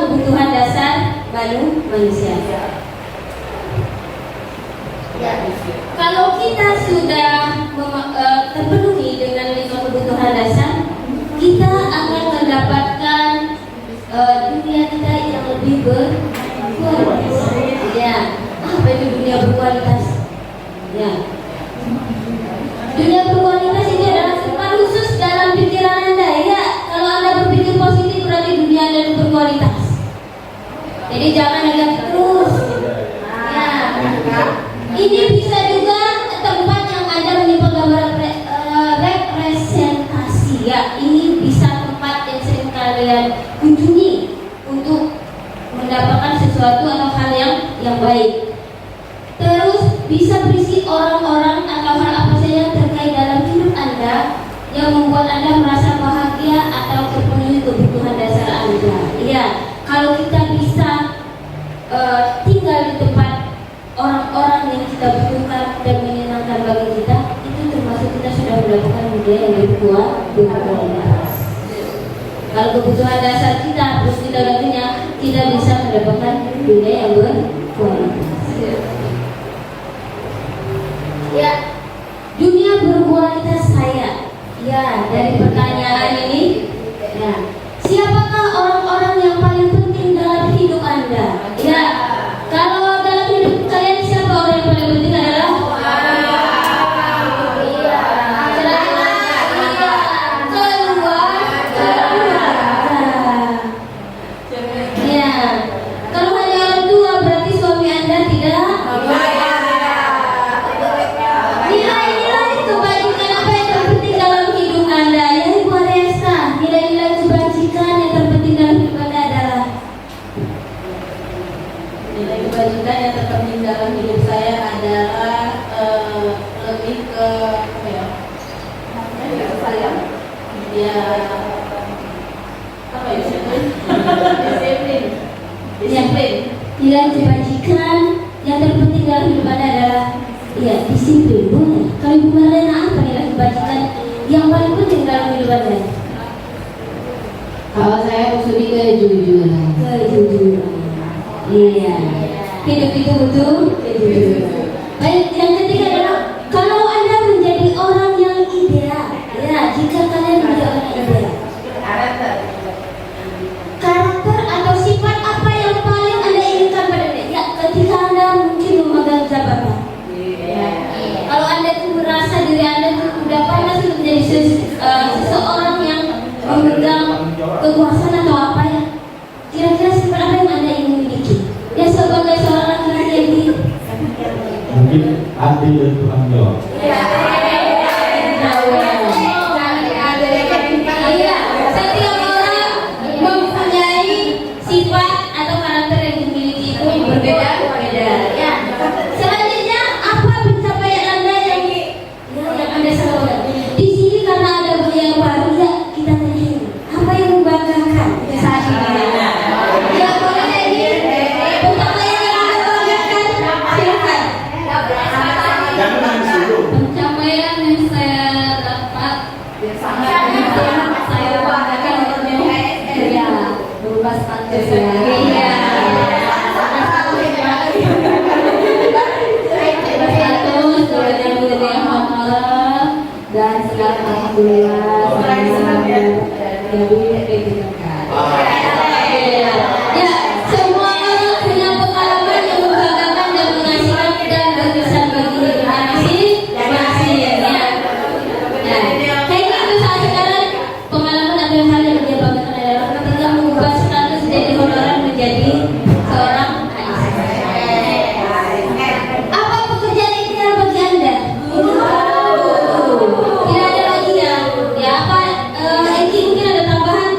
Jadi jangan lihat terus. Ya, ini bisa juga tempat yang ada menyimpan gambar representasi. Ya, ini bisa tempat yang sering kalian kunjungi untuk mendapatkan sesuatu atau hal yang baik. Terus bisa berisi orang-orang atau hal apa saja terkait dalam hidup Anda yang membuat Anda merasa bahagia atau terpenuhi kebutuhan dasar Anda. Iya, kalau kita bisa tinggal di tempat orang-orang yang kita butuhkan dan menyenangkan bagi kita, itu termasuk kita sudah mendapatkan budaya yang lebih kuat, berkualitas. Kalau kebutuhan dasar kita terus kita gantinya, kita bisa mendapatkan budaya yang berkualitas. Ya, dunia berkualitas saya. Ya, dari pertanyaan ini, ya, siapakah orang-orang yang paling penting dalam hidup Anda? Ya, kalau dalam hidup kalian siapa orang yang paling penting adalah? Ya, kalau hanya orang tua berarti suami Anda tidak. Nilai-nilai kebajikan apa yang terpenting dalam hidup Anda? Ya Ibu Aresta, nilai-nilai kebajikan yang terpenting dalam hidup Anda adalah? Nilai kebajikan yang terpenting dalam hidup saya adalah lebih ke apa ya? Sayang. Ya apa ya? Disiplin. Nilai kebajikan yang terpenting dalam hidup Anda adalah ya disiplin. Boleh. Kalau Ibu Marlena, apa nilai kebajikan yang paling penting dalam hidup Anda? Kalau saya lebih kejujuran. Kejujuran. Iya. Hidup itu butuh kejujuran. Baik, yang ketiga adalah kalau Anda menjadi orang yang ideal. Ya, jika kalian menjadi orang yang ideal. Karakter atau sifat apa yang paling Anda inginkan pada diri? Ya, ketika Anda mungkin memegang jabatan. Ya. Kalau Anda itu merasa diri Anda itu sudah pantas untuk menjadi seseorang yang memegang kekuasaan atau apa ya? Kira-kira sifat apa yang Anda ingin miliki? Ya, sebagai seorang laki-laki yang di Mungkin adil dan Tuhan jawab. Iya, setiap orang mempunyai sifat atau karakter yang dimiliki itu berbeda-beda. Ya. Selanjutnya, apa pencapaian Anda yang Anda sampaikan? Di sini karena ada yang baru ya kita tanya apa yang membanggakan saat ini? Ya boleh ini pencapaian yang Anda banggakan, silakan. Jangan nangis dulu. Pencapaian yang saya dapat saya banggakan ya berubah status ya. Iya. Status kemudian budaya honorer dan sekarang alhamdulillah jadi gitu kan. Iya. Ya, semua orang punya pengalaman yang membanggakan dan mengasihkan dan berkesan bagi dirinya masing-masing. Ya. Nah, kayaknya itu saat sekarang pengalaman atau hal yang dia banggakan adalah ketika mengubah status dari honorer menjadi seorang ASN. Apa pekerjaan ideal bagi Anda? Tidak ada lagi ya. Ya apa? Eki mungkin ada tambahan?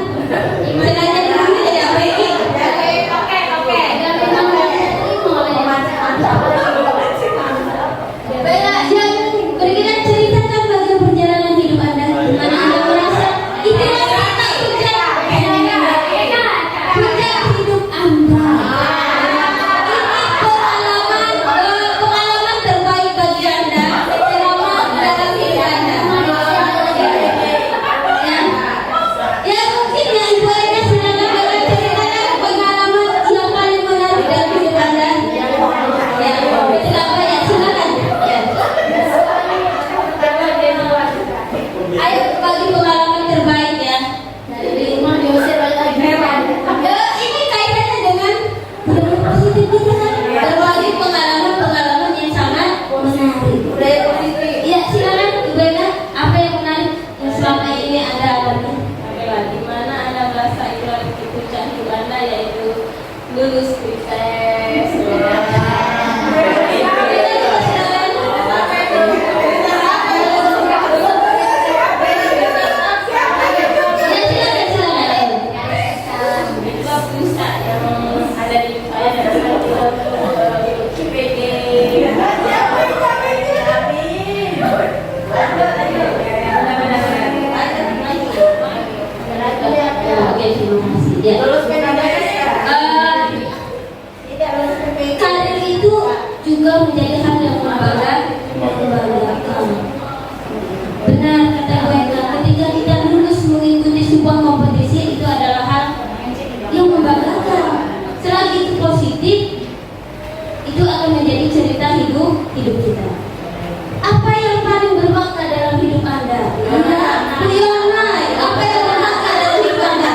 Ya. Lulus PKBS Karir itu juga menjadi hal yang membanggakan. Benar kata Bu Eka, ketika kita lulus mengikuti sebuah kompetisi itu adalah hal yang membanggakan. Selagi itu positif, itu akan menjadi cerita hidup kita. Apa yang paling bermakna dalam hidup Anda? Bu Yona, apa yang bermakna dalam hidup Anda?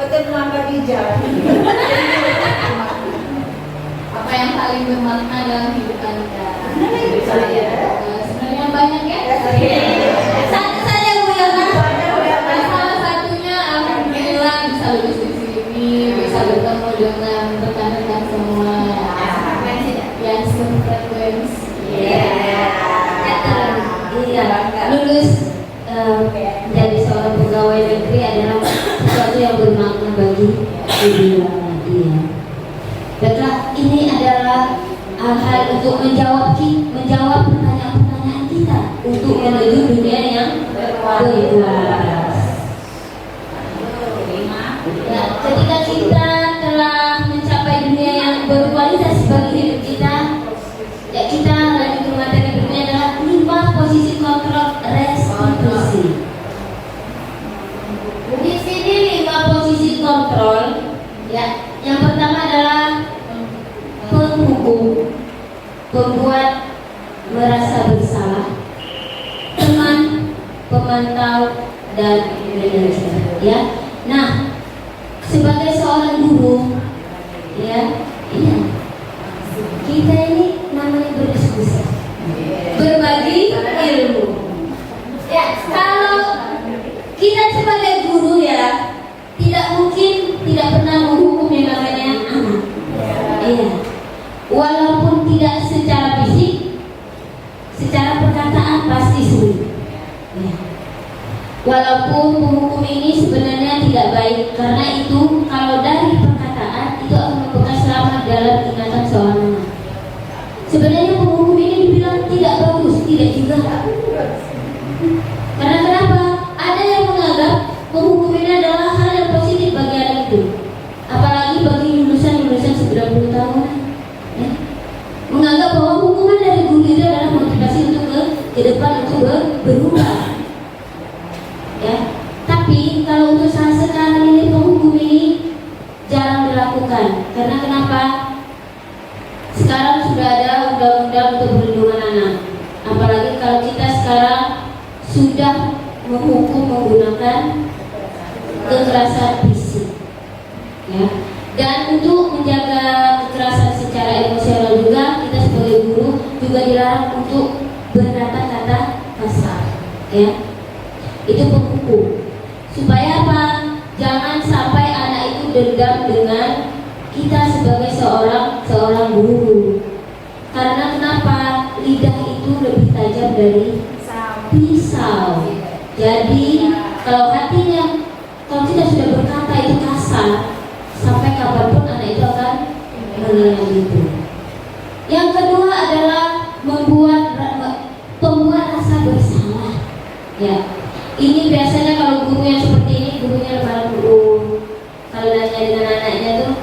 betul mengapa bijak. Apa yang paling bermakna dalam hidup Anda? Sebenarnya banyak ya. Satu saja Bu Yona. Salah satunya alhamdulillah bisa lulus di sini, bisa bertemu dengan rekan-rekan semua yang sefrekuensi. Iya, lulus menjadi seorang pegawai negeri adalah sesuatu yang bermakna bagi dunia. Iya. Baiklah, ini adalah hal untuk menjawab pertanyaan-pertanyaan kita untuk menuju dunia yang berkualitas. Ya, ketika kita telah mencapai dunia yang berkualitas bagi hidup kita, ya kita lanjut ke materi berikutnya adalah 5 posisi kontrol restitusi. Di sini 5 posisi kontrol. Ya, yang pertama adalah penghukum, pembuat merasa bersalah, teman, pemantau, dan manajer. Ya, nah sebagai seorang guru, ya, iya, kita ini namanya berdiskusi, berbagi ilmu. Ya, kalau kita sebagai guru ya, tidak mungkin tidak pernah menghukum yang namanya anak. Iya. Walaupun tidak secara fisik, secara perkataan pasti sulit. Ya. Walaupun penghukum ini sebenarnya tidak baik, karena itu kalau dari perkataan itu akan membekas lama dalam ingatan seorang anak. Sebenarnya penghukum ini dibilang tidak bagus, tidak juga. Karena kenapa? Ada yang menganggap penghukum ini adalah hal yang positif bagi anak itu, apalagi bagi lulusan 90 tahun. Ya. Menganggap bahwa hukuman dari guru itu adalah motivasi untuk ke depan untuk berubah. Ya, tapi kalau untuk saat sekarang ini penghukum ini jarang dilakukan. Karena kenapa? Sekarang sudah ada undang-undang untuk perlindungan anak. Apalagi kalau kita sekarang sudah menghukum menggunakan kekerasan fisik. Ya. Dan untuk menjaga kekerasan secara emosional juga, kita sebagai guru juga dilarang untuk berkata-kata kasar. Ya. Itu penghukum. Supaya apa? Jangan sampai anak itu dendam dengan kita sebagai seorang guru. Karena kenapa? Lidah itu lebih tajam dari pisau. Jadi kalau kita sudah berkata itu kasar, sampai kapanpun anak itu akan menilai itu. Yang kedua adalah pembuat rasa bersalah. Ya. Ini biasanya kalau guru yang seperti ini, gurunya lembaran guru, kalau nanya dengan anaknya tuh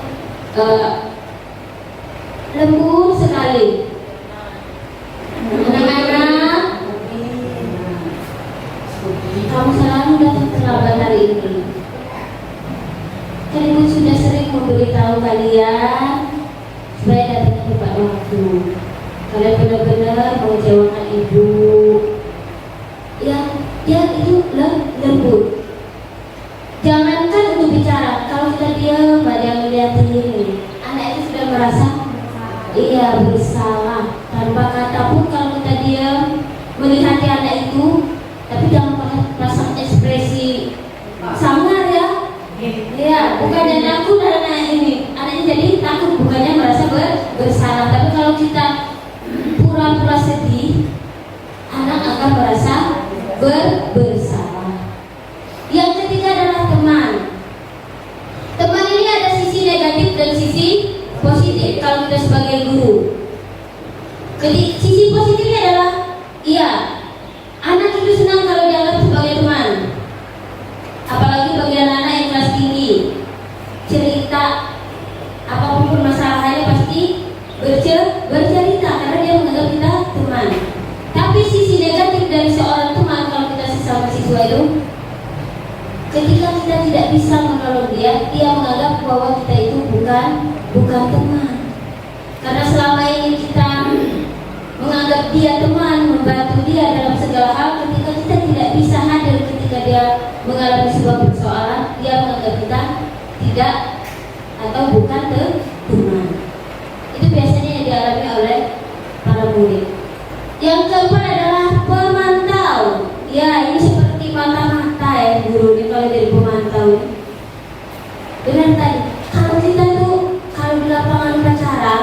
lembut sekali. Anak-anak, kamu selalu datang terlambat hari ini. Kan ibu sudah sering memberitahu kalian supaya datang tepat waktu. Kalian benar-benar mengecewakan ibu. Ya itu lembut. Jangankan untuk bicara, kalau kita diam ada yang melihatin, anak itu sudah merasa iya bersalah. Tanpa kata pun kalau kita diam melihati anak itu, tapi jangan pasang ekspresi sangar ya. Ya, bukannya takut anak ini, anaknya jadi takut, bukannya merasa bersalah. Tapi kalau kita pura-pura sedih, anak akan merasa bersalah. Yang ketiga adalah teman. Teman ini ada sisi negatif dan sisi positif kalau kita sebagai guru. Jadi sisi positifnya adalah iya, anak itu senang kalau dianggap sebagai teman. Apalagi bagi anak-anak yang kelas tinggi, siswa itu? Ketika kita tidak bisa menolong dia menganggap bahwa kita itu bukan teman. Karena selama ini kita menganggap dia teman, membantu dia dalam segala hal. Ketika kita tidak bisa hadir ketika dia mengalami sebuah persoalan, dia menganggap kita tidak atau bukan teman. Itu biasanya yang dialami oleh para murid. Yang keempat adalah pemantau. Ya, ini seperti mata-mata ya guru ini kalau jadi pemantau. Benar tadi, kalau kita tuh kalau di lapangan upacara,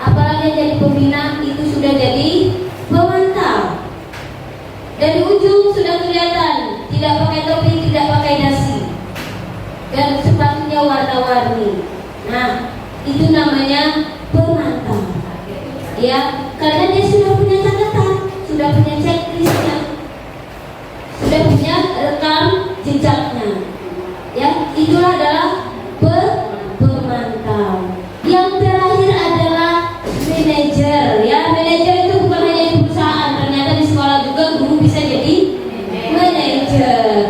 apalagi yang jadi pembina itu sudah jadi pemantau. Dari ujung sudah kelihatan, tidak pakai topi, tidak pakai dasi, dan sepatunya warna-warni. Nah, itu namanya pemantau. Ya, karena dia sudah punya catatan, sudah punya checklistnya, sudah punya rekam jejaknya. Ya, itulah adalah pemantau. Yang terakhir adalah manajer. Ya, manajer itu bukan hanya di perusahaan, ternyata di sekolah juga guru bisa jadi manajer.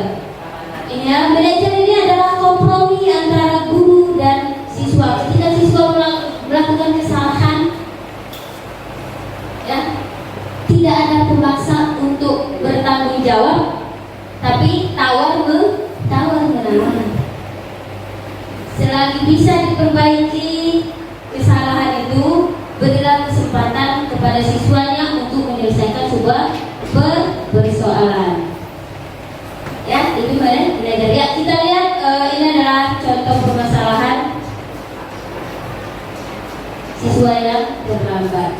Ya, manajer ini adalah kompromi antara guru dan siswa. Ketika siswa melakukan kesalahan, ya, tidak ada pemaksa untuk bertanggung jawab, tapi tawar menawar. Selagi bisa diperbaiki kesalahan itu, berilah kesempatan kepada siswanya untuk menyelesaikan sebuah persoalan. Ya, itu belajar. Ya, kita lihat ini adalah contoh permasalahan siswa yang terlambat.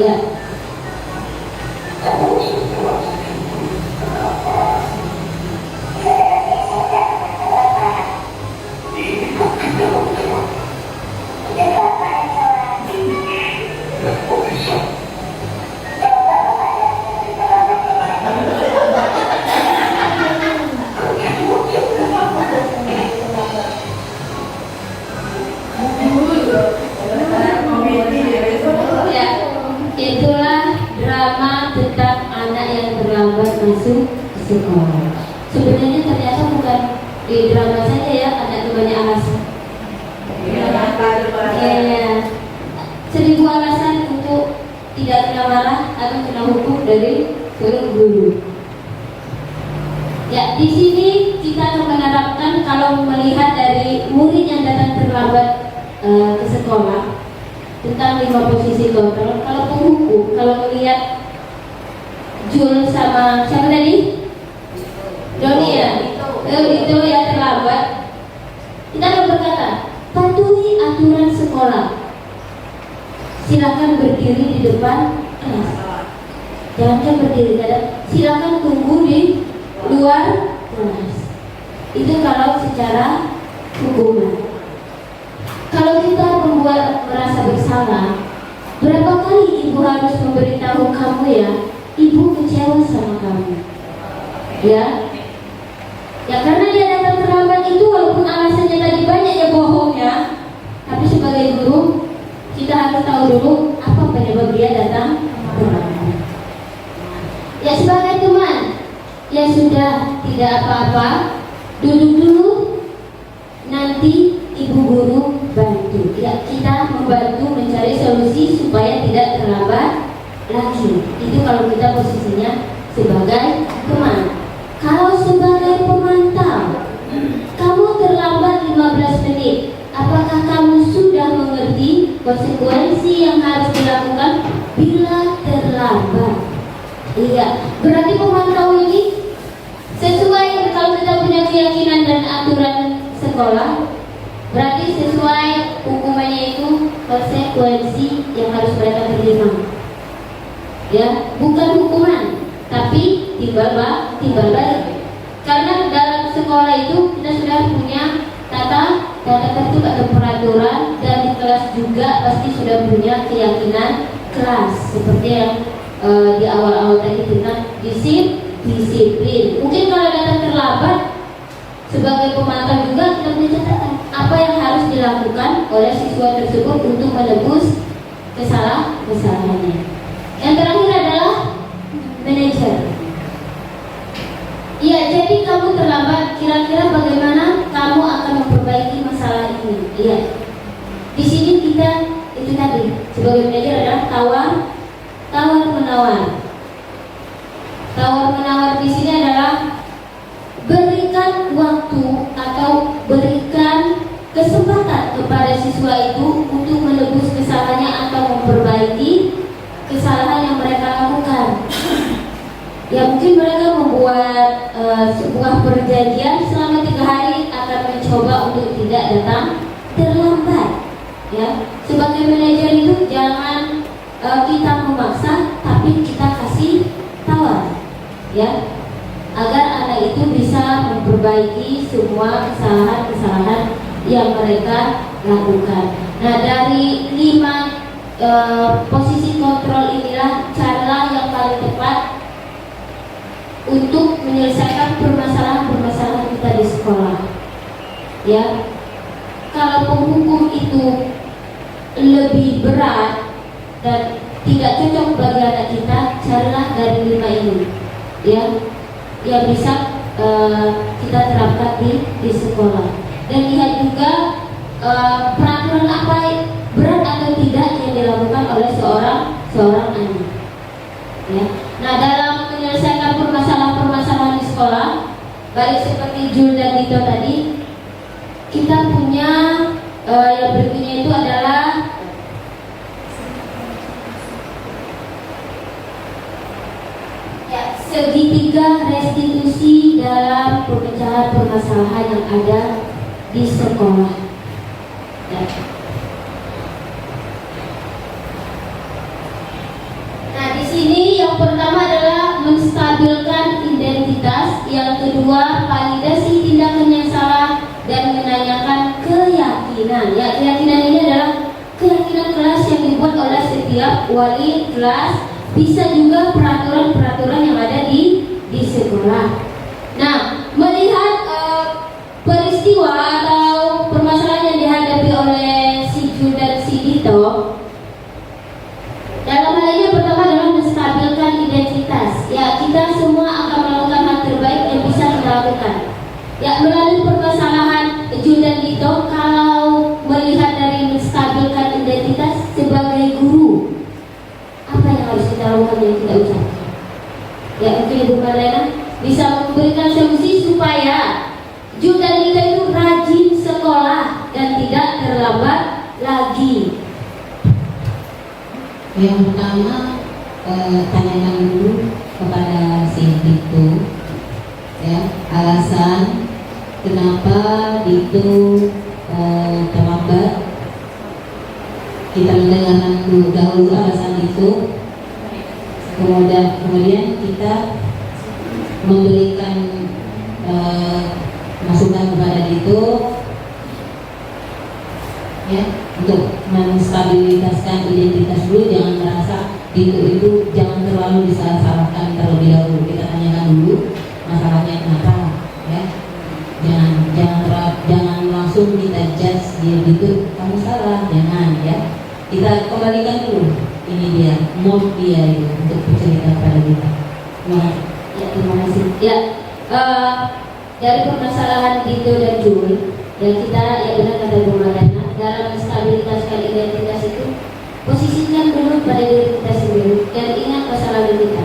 Ya. Ya, itulah drama tentang anak yang terlambat masuk sekolah. Sebenarnya ternyata bukan di drama saja ya, anak itu banyak alasan. Ya, 1000 alasan untuk tidak kena marah atau kena hukum dari guru. Ya, di sini kita akan menerapkan kalau melihat dari murid yang datang terlambat ke sekolah tentang 5 posisi kontrol. Kalau penghukum, kalau melihat Jul sama siapa tadi? Doni ya? Itu yang terlambat. Kita akan berkata, patuhi aturan sekolah. Silakan berdiri di depan kelas. Jangan berdiri, silakan tunggu di luar kelas. Itu kalau secara hukuman. Kalau kita membuat merasa bersalah, berapa kali ibu harus memberitahu kamu ya, ibu kecewa sama kamu. Ya, karena dia datang terlambat itu walaupun alasannya tadi banyak ya bohongnya, tapi sebagai sebagai guru kita harus tahu dulu apa penyebab dia datang terlambat. Ya sebagai teman, ya sudah, tidak apa-apa, duduk dulu, nanti ibu guru bantu. Ya, kita membantu mencari solusi supaya tidak terlambat lagi. Itu kalau kita posisinya sebagai teman. Kalau sebagai pemantau, kamu terlambat 15 menit, apakah kamu sudah mengerti konsekuensi yang harus dilakukan bila terlambat? Iya, berarti pemantau ini sesuai, kalau kita punya keyakinan dan aturan sekolah, berarti sesuai hukumannya itu konsekuensi yang harus mereka terima. Ya, bukan hukuman, tapi timbal balik. Karena dalam sekolah itu kita sudah punya tata tertib atau peraturan, dan di kelas juga pasti sudah punya keyakinan kelas seperti yang di awal-awal tadi tentang disiplin. Mungkin kalau datang terlambat sebagai pemantau juga kita punya catatan apa yang harus dilakukan oleh siswa tersebut untuk menebus kesalahannya. Yang terakhir adalah manajer. Ya, jadi kamu terlambat, kira-kira bagaimana kamu akan memperbaiki masalah ini? Iya. Di sini kita itu tadi sebagai manajer adalah tawar menawar. Tawar menawar di sini adalah berikan waktu atau berikan kesempatan kepada siswa itu untuk menebus kesalahannya atau memperbaiki kesalahan yang mereka lakukan. Ya, mungkin mereka membuat sebuah perjanjian selama 3 hari akan mencoba untuk tidak datang terlambat. Ya, sebagai manajer itu jangan kita memaksa, tapi kita kasih tawar, ya, agar anak itu bisa memperbaiki semua kesalahan-kesalahan yang mereka lakukan. Nah, dari 5 posisi kontrol inilah cara yang paling tepat untuk menyelesaikan permasalahan-permasalahan kita di sekolah. Ya, kalau penghukum itu lebih berat dan tidak cocok bagi anak kita, carilah dari 5 ini, ya, yang bisa kita terapkan di sekolah. Dan lihat juga peraturan apa berat atau tidak yang dilakukan oleh seorang anak. Ya. Nah, dalam menyelesaikan permasalahan di sekolah, baik seperti Jul dan Dito tadi, kita punya yang berikutnya itu adalah segitiga restitusi dalam pemecahan permasalahan yang ada di sekolah. Ya. Nah, di sini yang pertama adalah menstabilkan identitas, yang kedua validasi tindakan yang salah, dan menanyakan keyakinan. Ya, keyakinan ini adalah keyakinan kelas yang dibuat oleh setiap wali kelas, bisa juga peraturan-peraturan yang ada di sekolah. Nah, melihat peristiwa atau permasalahan yang dihadapi oleh si Jul dan si Dito, dalam hal ini pertama adalah menstabilkan identitas. Ya, kita semua akan melakukan hal terbaik yang bisa kita lakukan. Ya, melalui permasalahan Jul dan Dito, kalau melihat dari menstabilkan identitas sebagai guru, apa yang harus kita lakukan yang kita ucapkan? Ya, mungkin Ibu Marlena bisa memberikan solusi supaya Jul dan Dito itu rajin sekolah dan tidak terlambat lagi. Yang pertama, tanyakan dulu kepada si Dito, ya, alasan kenapa Dito terlambat. Kita mendengarkan dahulu alasan itu, kemudian kita memberikan masukan kepada Dito, ya, untuk menstabilitaskan identitas dulu. Jangan merasa Dito itu jangan terlalu disalahkan terlebih dahulu. Kita tanyakan dulu masalahnya kenapa, ya, jangan langsung langsung kita judge dia gitu, kamu salah, jangan ya. Kita kembalikan dulu, ini dia mood dia itu untuk bercerita pada kita. Nah, Ya, terima kasih. Ya, dari permasalahan Dito dan Jul, dan kita ya benar kata Bu Madana, dalam stabilitas identitas itu posisikan dulu pada diri kita sendiri dan ingat masa lalu kita.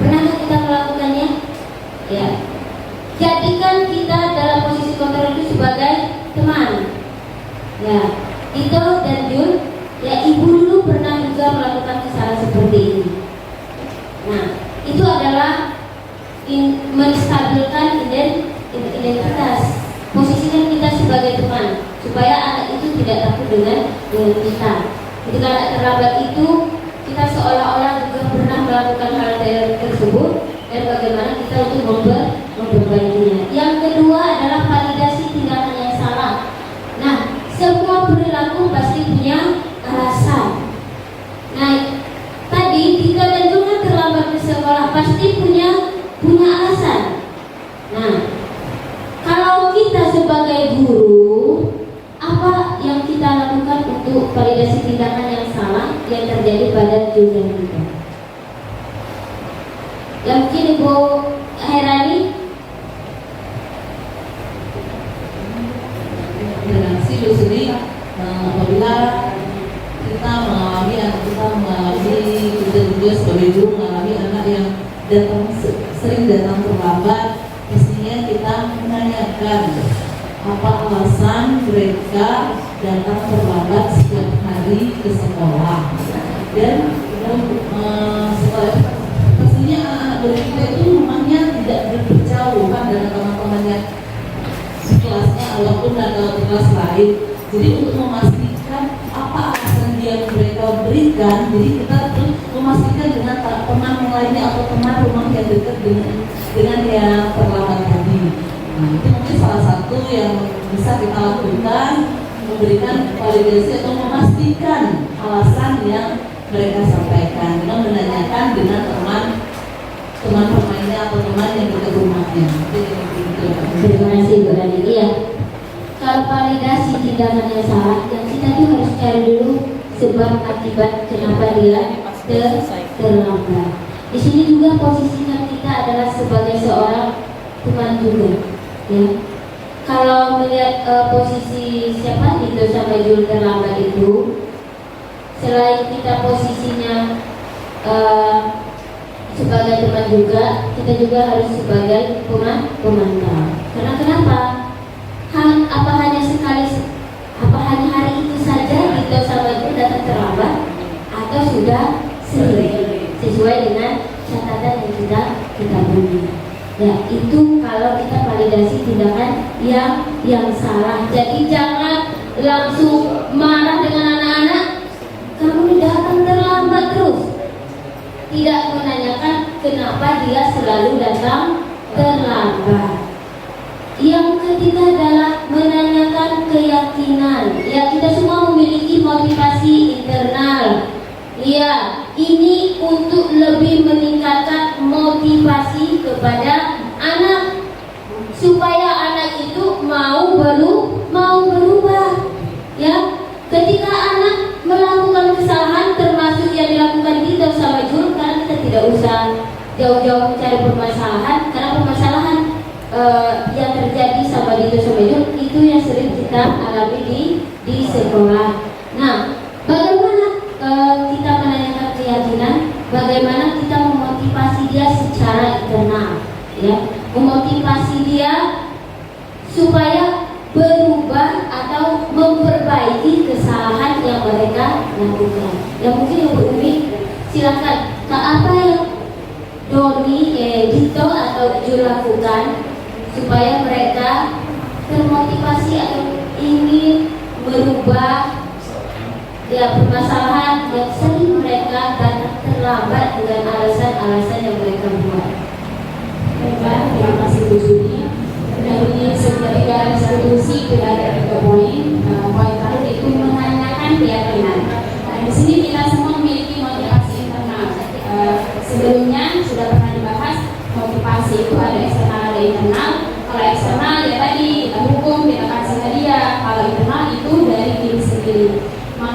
Pernahkah kita melakukannya? Ya. Jadikan kita dalam posisi kontrol itu sebagai teman. Ya, Dito dan Jul, ya ibu dulu pernah juga melakukan kesalahan seperti ini. Nah, itu adalah menstabilkan identitas. Posisikan kita sebagai teman supaya anak itu tidak takut dengan kita. Ketika anak terlambat itu, kita seolah-olah juga pernah melakukan hal tersebut dan bagaimana kita untuk memperbaikinya. Yang kedua adalah validasi tindakan yang salah. Nah, semua perilaku pasti punya alasan. Nah, tadi Dito dan Jul terlambat ke sekolah pasti punya alasan. Nah, kalau kita sebagai guru, apa yang kita lakukan untuk validasi tindakan yang salah yang terjadi pada Jul dan Dito? Yang mungkin Ibu Herani. Terima kasih di sini. Apabila kita juga sebagai guru mengalami anak yang sering datang terlambat, pastinya kita menanyakan apa alasan mereka datang terlambat setiap hari ke sekolah. Dan pastinya anak-anak mereka itu rumahnya tidak berjauhan dengan teman-temannya di kelasnya walaupun ada kelas lain. Jadi untuk memastikan apa alasan yang mereka berikan, jadi kita terus memastikan dengan teman yang lainnya atau teman rumah yang dekat dengan yang terlambat tadi. Nah, itu mungkin salah satu yang bisa kita lakukan, memberikan validasi atau memastikan alasan yang mereka sampaikan dengan menanyakan dengan teman pemainnya atau teman yang dekat rumahnya. Terima kasih Bu Rani. Iya. Kalau validasi tindakan yang salah, yang kita tuh harus cari dulu sebab akibat kenapa dia terlambat. Di sini juga posisinya kita adalah sebagai seorang teman juga, ya. Kalau melihat posisi siapa Dito sama Jul terlambat itu, selain kita posisinya sebagai teman juga, kita juga harus sebagai pemantau. Karena kenapa? Apa hanya hari itu saja Dito sama Jul datang terlambat atau sudah sering sesuai dengan catatan yang kita punya. Ya, itu kalau kita validasi tindakan yang salah. Jadi jangan langsung marah dengan anak-anak, kamu datang terlambat terus. Tidak menanyakan kenapa dia selalu datang terlambat. Yang ketiga adalah menanyakan keyakinan. Ya, kita semua memiliki motivasi internal. Ya, ini untuk lebih meningkatkan motivasi kepada anak supaya anak itu mau berubah. Ya, ketika anak melakukan kesalahan termasuk yang dilakukan Dito sama Jul, karena kita tidak usah jauh-jauh mencari permasalahan, karena permasalahan yang terjadi sama Dito sama Jul itu yang sering kita alami di sekolah. Nah, bagaimana kita menanyakan keyakinan, bagaimana kita memotivasi dia secara internal, ya, memotivasi dia supaya berubah atau memperbaiki kesalahan yang mereka lakukan. Ya, mungkin Ibu Umi silakan, apa yang Dito atau Jul lakukan supaya mereka termotivasi atau ingin merubah ya permasalahan yang sering mereka datang terlambat dengan alasan-alasan yang mereka buat. Baiklah, terima kasih Bu Sudi. Dari sebagai garis diskusi kita ada 3 poin. Poin satu itu menanyakan keyakinan. Nah, di sini kita semua memiliki motivasi internal. Sebelumnya sudah pernah dibahas motivasi itu ada eksternal ada internal. Kalau eksternal ya tadi kita hukum, kita kasih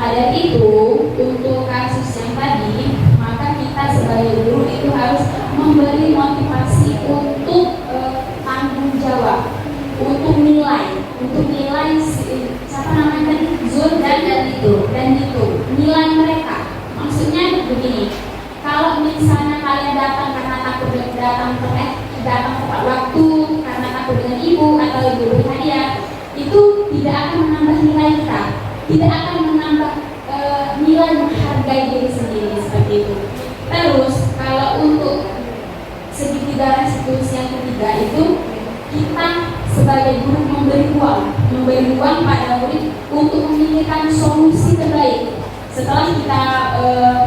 Maka dari itu, untuk kasus yang tadi, maka kita sebagai guru itu harus memberi motivasi untuk tanggung jawab, untuk nilai siapa namanya tadi, zul dan itu nilai mereka. Maksudnya begini, kalau misalnya kalian datang karena takut datang tepat waktu, karena takut dengan ibu atau ibu beri hadiah, itu tidak akan menambah nilai kita, tidak akan menambah nilai menghargai diri sendiri, seperti itu. Terus kalau untuk segitiga restitusi yang ketiga itu, kita sebagai guru memberi ruang pada murid untuk memikirkan solusi terbaik. Setelah kita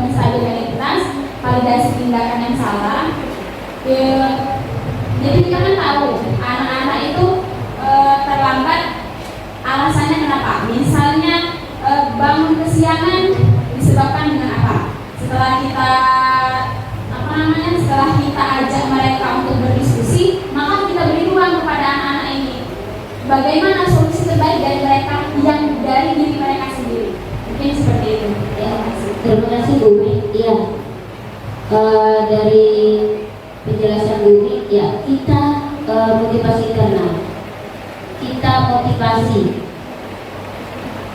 misalnya identitas, validasi tindakan yang salah, jadi kita kan tahu anak-anak itu terlambat, alasannya kenapa? Misalnya bangun kesiangan disebabkan dengan apa? Setelah kita ajak mereka untuk berdiskusi, maka kita beri ruang kepada anak-anak ini bagaimana solusi terbaik dari mereka yang dari diri mereka sendiri. Mungkin seperti itu. Ya, terima kasih Bu Mi. Ya, dari penjelasan Bu Mi, ya kita motivasi internal, kita motivasi.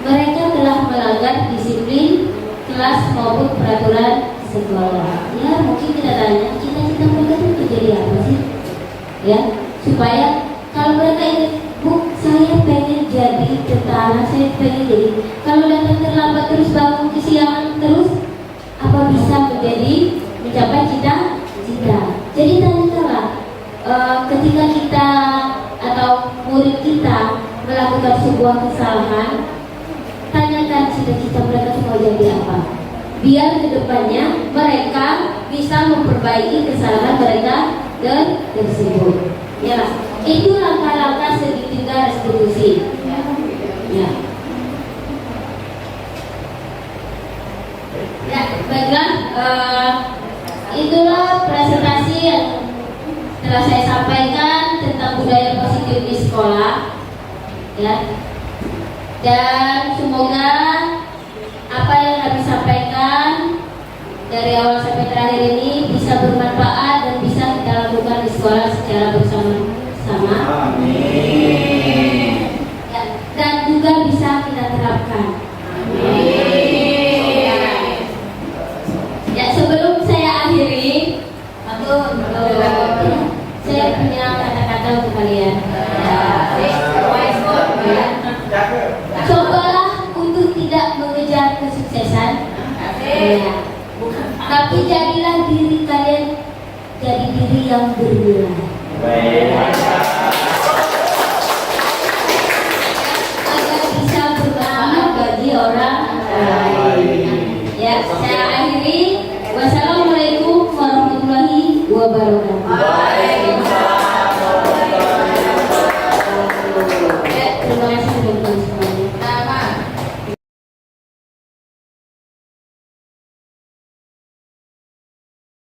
Mereka telah melanggar disiplin kelas maupun peraturan sekolah. Ya, mungkin kita tanya cita-cita mereka itu jadi apa sih? Ya, supaya kalau mereka ingin, Bu, saya pengen jadi tentara, saya pengen jadi. Kalau datang terlambat terus, bangun kesiangan terus, apa bisa mencapai cita-cita? Jadi tanyakanlah, ketika kita atau murid kita melakukan sebuah kesalahan, tanyakan cita-cita mereka mau jadi apa, biar kedepannya mereka bisa memperbaiki kesalahan mereka tersebut. Ya, itu langkah-langkah segitiga restitusi. Ya. Ya, baiklah, itulah presentasi yang telah saya sampaikan tentang budaya positif di sekolah. Ya. Dan semoga apa yang kami sampaikan dari awal sampai terakhir ini bisa bermanfaat dan bisa kita lakukan di sekolah secara bersama-sama. Amin. Ya, dan juga bisa kita terapkan. Amin. Ya, sebelum saya akhiri, saya punya kata-kata untuk kalian. Cobalah untuk tidak mengejar kesuksesan, ya. Tapi jadilah diri kalian jadi diri yang bernilai. Agar bisa bermanfaat bagi orang lain.